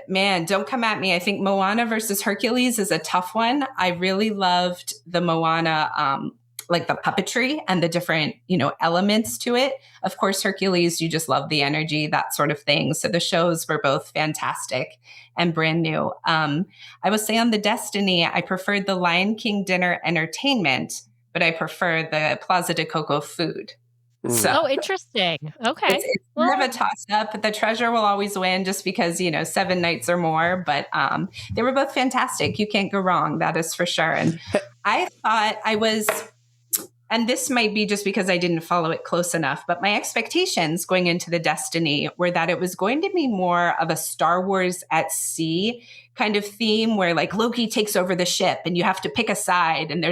[SPEAKER 3] Man, don't come at me. I think Moana versus Hercules is a tough one. I really loved the Moana, like the puppetry and the different, elements to it. Of course, Hercules, you just love the energy, that sort of thing. So the shows were both fantastic and brand new. I will say on the Destiny, I preferred the Lion King dinner entertainment, but I prefer the Plaza de Coco food. So,
[SPEAKER 2] interesting. Okay.
[SPEAKER 3] It's kind of a toss up. The Treasure will always win just because, 7 nights or more, but they were both fantastic. You can't go wrong. That is for sure. And I thought and this might be just because I didn't follow it close enough, but my expectations going into the Destiny were that it was going to be more of a Star Wars at sea kind of theme where, like, Loki takes over the ship and you have to pick a side. And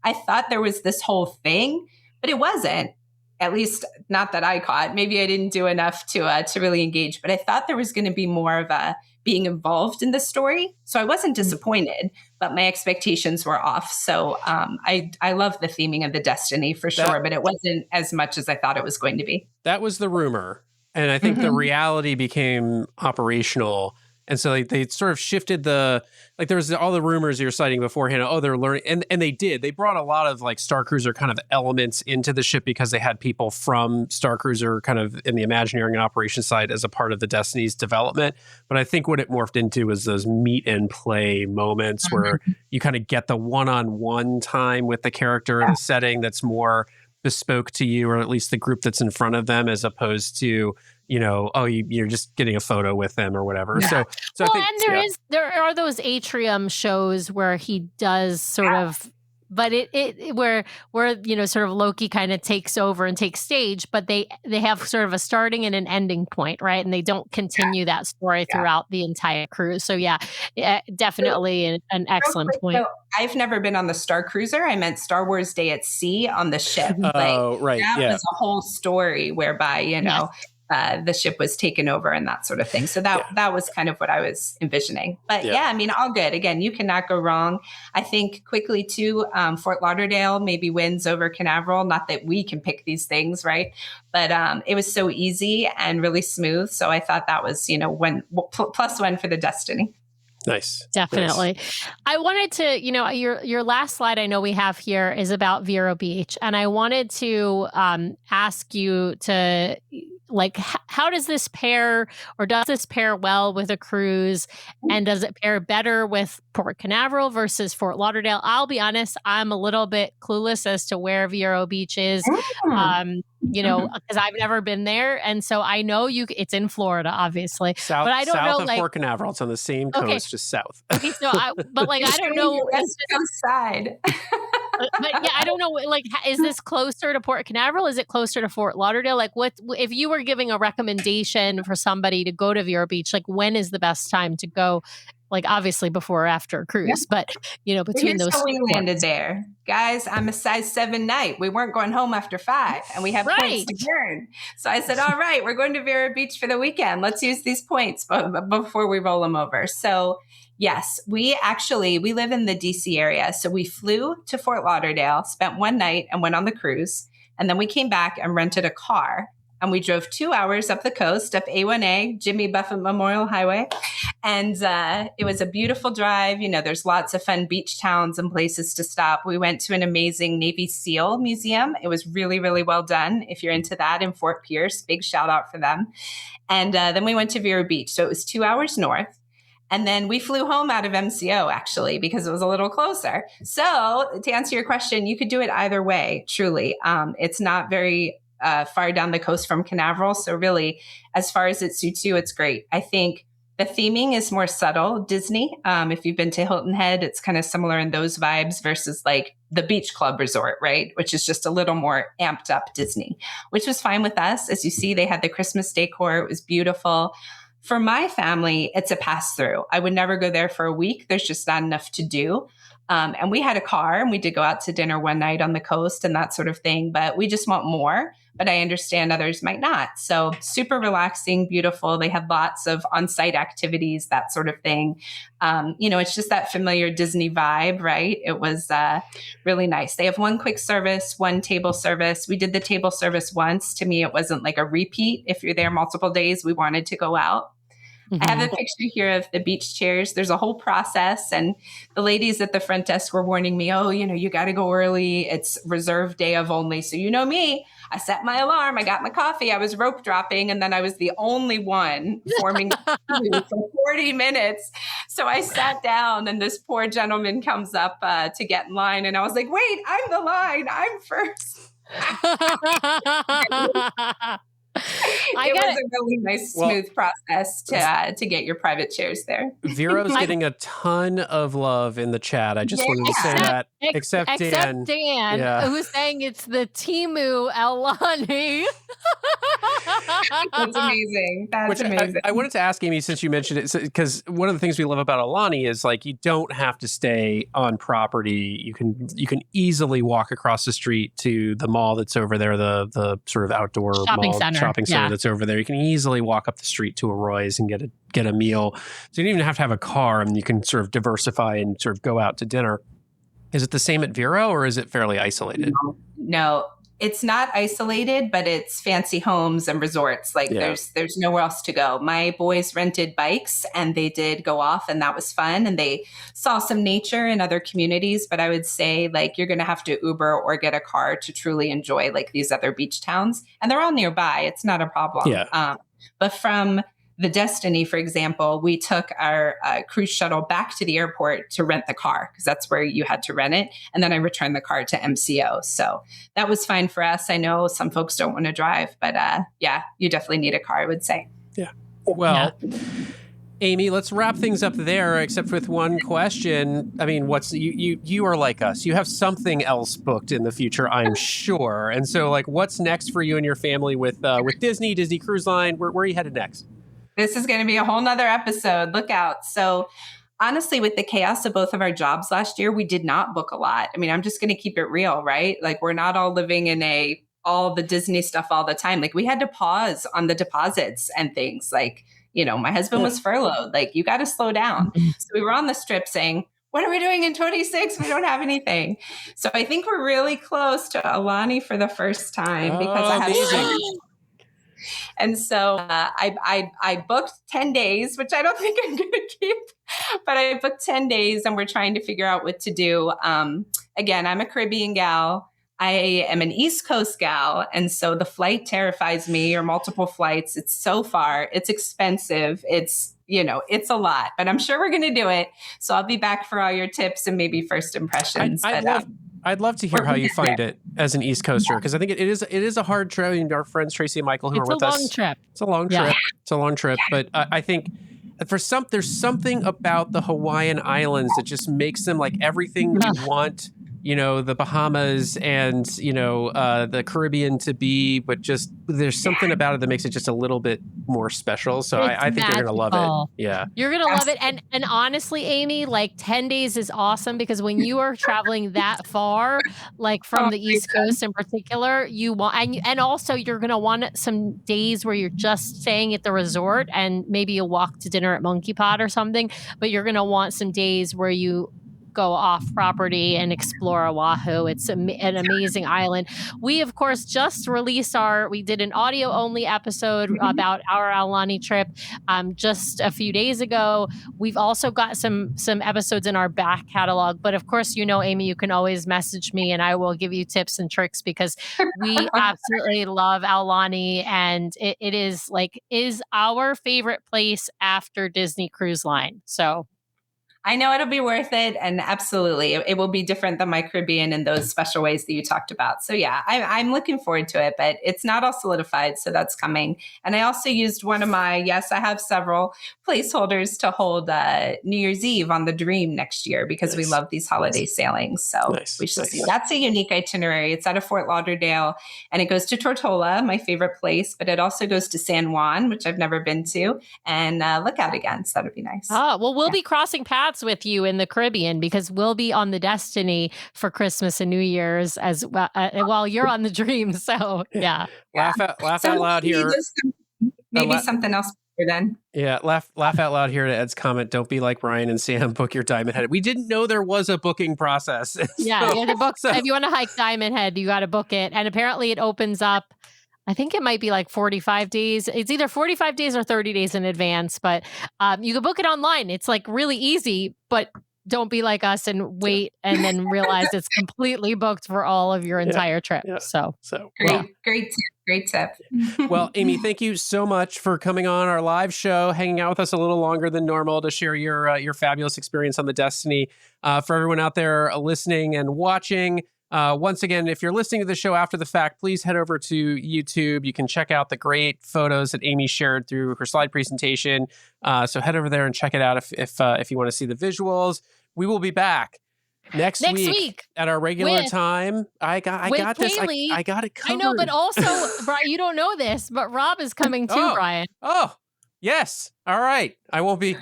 [SPEAKER 3] I thought there was this whole thing, but it wasn't. At least not that I caught. Maybe I didn't do enough to really engage, but I thought there was going to be more of a being involved in the story. So I wasn't disappointed, but my expectations were off. So I love the theming of the Destiny for sure, but it wasn't as much as I thought it was going to be.
[SPEAKER 1] That was the rumor. And I think the reality became operational. And so they sort of shifted there was all the rumors you were citing beforehand. Oh, they're learning. And they did. They brought a lot of, like, Star Cruiser kind of elements into the ship because they had people from Star Cruiser kind of in the Imagineering and operations side as a part of the Destiny's development. But I think what it morphed into was those meet and play moments where you kind of get the one-on-one time with the character in a setting that's more bespoke to you, or at least the group that's in front of them, as opposed to, you're just getting a photo with them or whatever.
[SPEAKER 3] Yeah.
[SPEAKER 1] So I think,
[SPEAKER 2] and there are those atrium shows where he does sort of, but it where sort of Loki kind of takes over and takes stage, but they have sort of a starting and an ending point, right? And they don't continue that story throughout the entire cruise. So definitely an excellent point.
[SPEAKER 3] So I've never been on the Star Cruiser. I meant Star Wars Day at Sea on the ship.
[SPEAKER 1] Oh, right.
[SPEAKER 3] That was a whole story whereby, the ship was taken over and that sort of thing. So that was kind of what I was envisioning. But all good. Again, you cannot go wrong. I think quickly too, Fort Lauderdale maybe wins over Canaveral. Not that we can pick these things, right? But it was so easy and really smooth. So I thought that was, plus one for the destiny.
[SPEAKER 1] Nice.
[SPEAKER 2] Definitely. Nice. I wanted to, your last slide I know we have here is about Vero Beach. And I wanted to ask you to, how does this pair, or does this pair well with a cruise? And does it pair better with Port Canaveral versus Fort Lauderdale? I'll be honest, I'm a little bit clueless as to where Vero Beach is, because I've never been there. And so I know it's in Florida, obviously.
[SPEAKER 1] But
[SPEAKER 2] I don't know,
[SPEAKER 1] south of Port Canaveral. It's on the same coast, just south.
[SPEAKER 2] Okay, so I don't know.
[SPEAKER 3] West Coast side.
[SPEAKER 2] But I don't know. Is this closer to Port Canaveral? Is it closer to Fort Lauderdale? What if you were giving a recommendation for somebody to go to Vero Beach? When is the best time to go? Obviously before or after a cruise, but between those.
[SPEAKER 3] We landed there, guys. I'm a size 7 night. We weren't going home after 5, and we have points to burn. So I said, all right, we're going to Vero Beach for the weekend. Let's use these points before we roll them over. So yes, we live in the DC area. So we flew to Fort Lauderdale, spent 1 night and went on the cruise. And then we came back and rented a car. And we drove 2 hours up the coast, up A1A, Jimmy Buffett Memorial Highway. And it was a beautiful drive. There's lots of fun beach towns and places to stop. We went to an amazing Navy SEAL museum. It was really, really well done. If you're into that, in Fort Pierce, big shout out for them. And then we went to Vero Beach. So it was 2 hours north. And then we flew home out of MCO, actually, because it was a little closer. So to answer your question, you could do it either way, truly. It's not very far down the coast from Canaveral. So really, as far as it suits you, it's great. I think the theming is more subtle. Disney, if you've been to Hilton Head, it's kind of similar in those vibes versus the Beach Club Resort, right? Which is just a little more amped up Disney, which was fine with us. As you see, they had the Christmas decor. It was beautiful. For my family, it's a pass through. I would never go there for a week. There's just not enough to do. And we had a car and we did go out to dinner one night on the coast and that sort of thing, but we just want more. But I understand others might not. So super relaxing, beautiful. They had lots of on-site activities, that sort of thing. It's just that familiar Disney vibe, right? It was really nice. They have one quick service, one table service. We did the table service once. To me, it wasn't like a repeat. If you're there multiple days, we wanted to go out. I have a picture here of the beach chairs. There's a whole process. And the ladies at the front desk were warning me, you got to go early. It's reserved day of only. So you know me, I set my alarm. I got my coffee. I was rope dropping. And then I was the only one forming for 40 minutes. So I sat down and this poor gentleman comes up to get in line. And I was like, wait, I'm the line. I'm first. It was a really nice, smooth process to get your private chairs there.
[SPEAKER 1] Vero's getting a ton of love in the chat. I just wanted to say that. Except Dan.
[SPEAKER 2] Who's saying it's the Timu Alani.
[SPEAKER 3] That's amazing. That's amazing.
[SPEAKER 1] I wanted to ask Amy, since you mentioned it, because one of the things we love about Alani is you don't have to stay on property. You can easily walk across the street to the mall that's over there, the sort of outdoor shopping center that's over there. You can easily walk up the street to a Roy's and get a meal. So you don't even have to have a car, and you can sort of diversify and sort of go out to dinner. Is it the same at Vero, or is it fairly isolated?
[SPEAKER 3] No, it's not isolated, but it's fancy homes and resorts. There's nowhere else to go. My boys rented bikes and they did go off, and that was fun. And they saw some nature in other communities. But I would say you're going to have to Uber or get a car to truly enjoy these other beach towns. And they're all nearby. It's not a problem.
[SPEAKER 1] Yeah.
[SPEAKER 3] But from the Destiny, for example, we took our cruise shuttle back to the airport to rent the car because that's where you had to rent it. And then I returned the car to MCO. So that was fine for us. I know some folks don't want to drive, but yeah, you definitely need a car, I would say.
[SPEAKER 1] Yeah. Well, Amy, let's wrap things up there, except with one question. I mean, you are like us. You have something else booked in the future, I'm sure. And so, like, what's next for you and your family with Disney Cruise Line? Where are you headed next?
[SPEAKER 3] This is going to be a whole nother episode. Look out. So honestly, with the chaos of both of our jobs last year, we did not book a lot. I mean, I'm just going to keep it real, right? Like, we're not all living in all the Disney stuff all the time. Like, we had to pause on the deposits and things. Like, my husband was furloughed. Like, you got to slow down. So we were on the strip saying, what are we doing in 26? We don't have anything. So I think we're really close to Aulani for the first time because I have And so I booked 10 days, which I don't think I'm going to keep, but I booked 10 days and we're trying to figure out what to do. Again, I'm a Caribbean gal. I am an East Coast gal. And so the flight terrifies me, or multiple flights. It's so far. It's expensive. It's a lot, but I'm sure we're going to do it. So I'll be back for all your tips and maybe first impressions.
[SPEAKER 1] I'd love to hear how you find it as an East Coaster, because I think it is a hard trip. I mean, our friends Tracy and Michael who are with us.
[SPEAKER 2] It's a long trip.
[SPEAKER 1] It's a long trip. But I think there's something about the Hawaiian Islands that just makes them like everything we want, the Bahamas and, the Caribbean to be, but just there's something about it that makes it just a little bit more special. So I think you're going to love it. Yeah.
[SPEAKER 2] You're going to love it. And honestly, Amy, like 10 days is awesome because when you are traveling that far, like from the East Coast in particular, you want, and also you're going to want some days where you're just staying at the resort and maybe you'll walk to dinner at Monkey Pod or something, but you're going to want some days where you go off property and explore Oahu. It's an amazing island. We, of course, just released we did an audio only episode about our Aulani trip just a few days ago. We've also got some episodes in our back catalog, but of course, Amy, you can always message me and I will give you tips and tricks because we absolutely love Aulani, and it is our favorite place after Disney Cruise Line. So
[SPEAKER 3] I know it'll be worth it. And absolutely, it will be different than my Caribbean in those special ways that you talked about. So yeah, I'm looking forward to it, but it's not all solidified. So that's coming. And I also used one of I have several placeholders to hold New Year's Eve on the Dream next year because we love these holiday sailings. So we should see. That's a unique itinerary. It's out of Fort Lauderdale and it goes to Tortola, my favorite place, but it also goes to San Juan, which I've never been to, and Lookout again. So that'd be nice.
[SPEAKER 2] Well, we'll be crossing paths with you in the Caribbean because we'll be on the Destiny for Christmas and New Year's as well while you're on the Dream. So yeah.
[SPEAKER 1] Laugh out loud here.
[SPEAKER 3] Maybe something else then.
[SPEAKER 1] Yeah, laugh out loud here to Ed's comment. Don't be like Brian and Sam. Book your Diamond Head. We didn't know there was a booking process.
[SPEAKER 2] Yeah, you have to book. If you want to hike Diamond Head, you got to book it, and apparently it opens up. I think it might be like 45 days. It's either 45 days or 30 days in advance, but you can book it online. It's like really easy, but don't be like us and wait and then realize it's completely booked for all of your entire trip.
[SPEAKER 1] Yeah.
[SPEAKER 2] So
[SPEAKER 3] Great tip.
[SPEAKER 1] Well, Amy, thank you so much for coming on our live show, hanging out with us a little longer than normal to share your fabulous experience on the Destiny. For everyone out there listening and watching, once again, if you're listening to the show after the fact, please head over to YouTube. You can check out the great photos that Amy shared through her slide presentation. So head over there and check it out if you want to see the visuals. We will be back next week at our regular time. I got this. I got it covered.
[SPEAKER 2] I know, but also, Brian, you don't know this, but Rob is coming too, Brian.
[SPEAKER 1] Oh, yes. All right. I won't be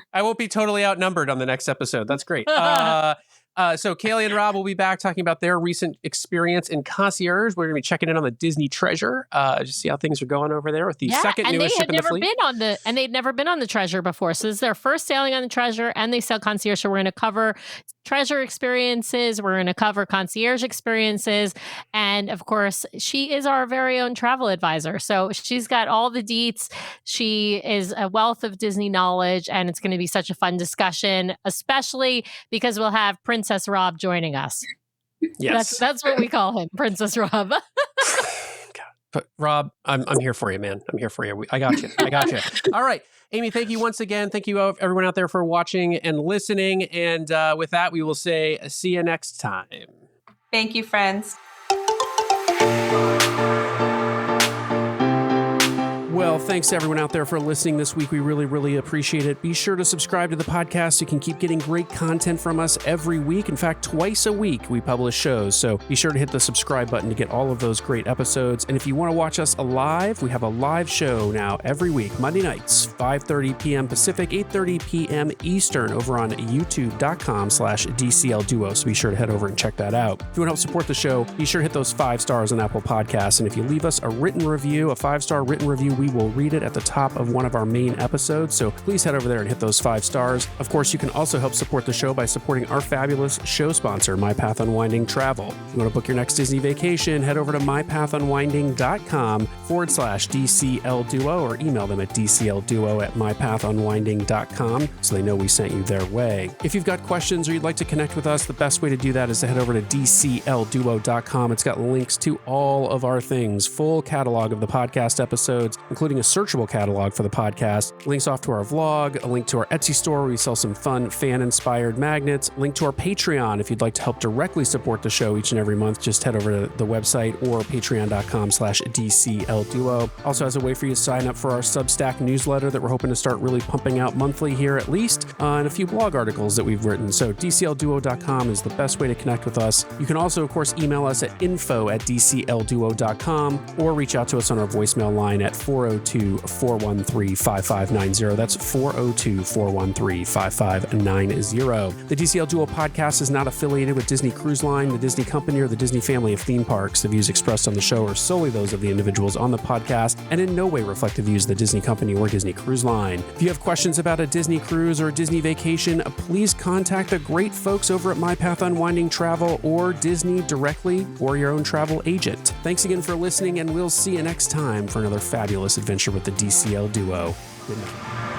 [SPEAKER 1] totally outnumbered on the next episode. That's great. So Kaylee and Rob will be back talking about their recent experience in concierge. We're going to be checking in on the Disney Treasure, just see how things are going over there with the second newest ship in the fleet.
[SPEAKER 2] And they'd never been on the Treasure before. So this is their first sailing on the Treasure, and they sail concierge. So we're going to cover Treasure experiences. We're going to cover concierge experiences. And of course, she is our very own travel advisor. So she's got all the deets. She is a wealth of Disney knowledge, and it's going to be such a fun discussion, especially because we'll have Princess Rob joining us.
[SPEAKER 1] Yes.
[SPEAKER 2] That's what we call him, Princess Rob.
[SPEAKER 1] But Rob, I'm here for you, man. I'm here for you. I got you. All right. Amy, thank you once again. Thank you everyone out there for watching and listening. And with that, we will say see you next time.
[SPEAKER 3] Thank you, friends.
[SPEAKER 1] Well, thanks to everyone out there for listening this week. We really, really appreciate it. Be sure to subscribe to the podcast so you can keep getting great content from us every week. In fact, twice a week we publish shows. So be sure to hit the subscribe button to get all of those great episodes. And if you want to watch us live, we have a live show now every week, Monday nights, 5:30 p.m. Pacific, 8:30 p.m. Eastern over on youtube.com/DCL Duo. So be sure to head over and check that out. If you want to help support the show, be sure to hit those 5 stars on Apple Podcasts. And if you leave us a written review, a 5-star written review, we will read it at the top of one of our main episodes, so please head over there and hit those 5 stars. Of course, you can also help support the show by supporting our fabulous show sponsor, My Path Unwinding Travel. If you want to book your next Disney vacation, head over to mypathunwinding.com/DCL Duo or email them at dclduo@mypathunwinding.com so they know we sent you their way. If you've got questions or you'd like to connect with us, the best way to do that is to head over to dclduo.com. It's got links to all of our things, full catalog of the podcast episodes, including a searchable catalog for the podcast, links off to our vlog, a link to our Etsy store where we sell some fun fan-inspired magnets, link to our Patreon if you'd like to help directly support the show each and every month. Just head over to the website or patreon.com/DCL Duo. Also has a way for you to sign up for our Substack newsletter that we're hoping to start really pumping out monthly here at least, and a few blog articles that we've written. So DCLDuo.com is the best way to connect with us. You can also, of course, email us at info@DCLDuo.com or reach out to us on our voicemail line at 402-413-5590. That's 402-413-5590. The DCL Duo Podcast is not affiliated with Disney Cruise Line, the Disney Company, or the Disney family of theme parks. The views expressed on the show are solely those of the individuals on the podcast and in no way reflect the views of the Disney Company or Disney Cruise Line. If you have questions about a Disney cruise or a Disney vacation, please contact the great folks over at My Path Unwinding Travel or Disney directly or your own travel agent. Thanks again for listening, and we'll see you next time for another fabulous adventure with the DCL Duo. Good night.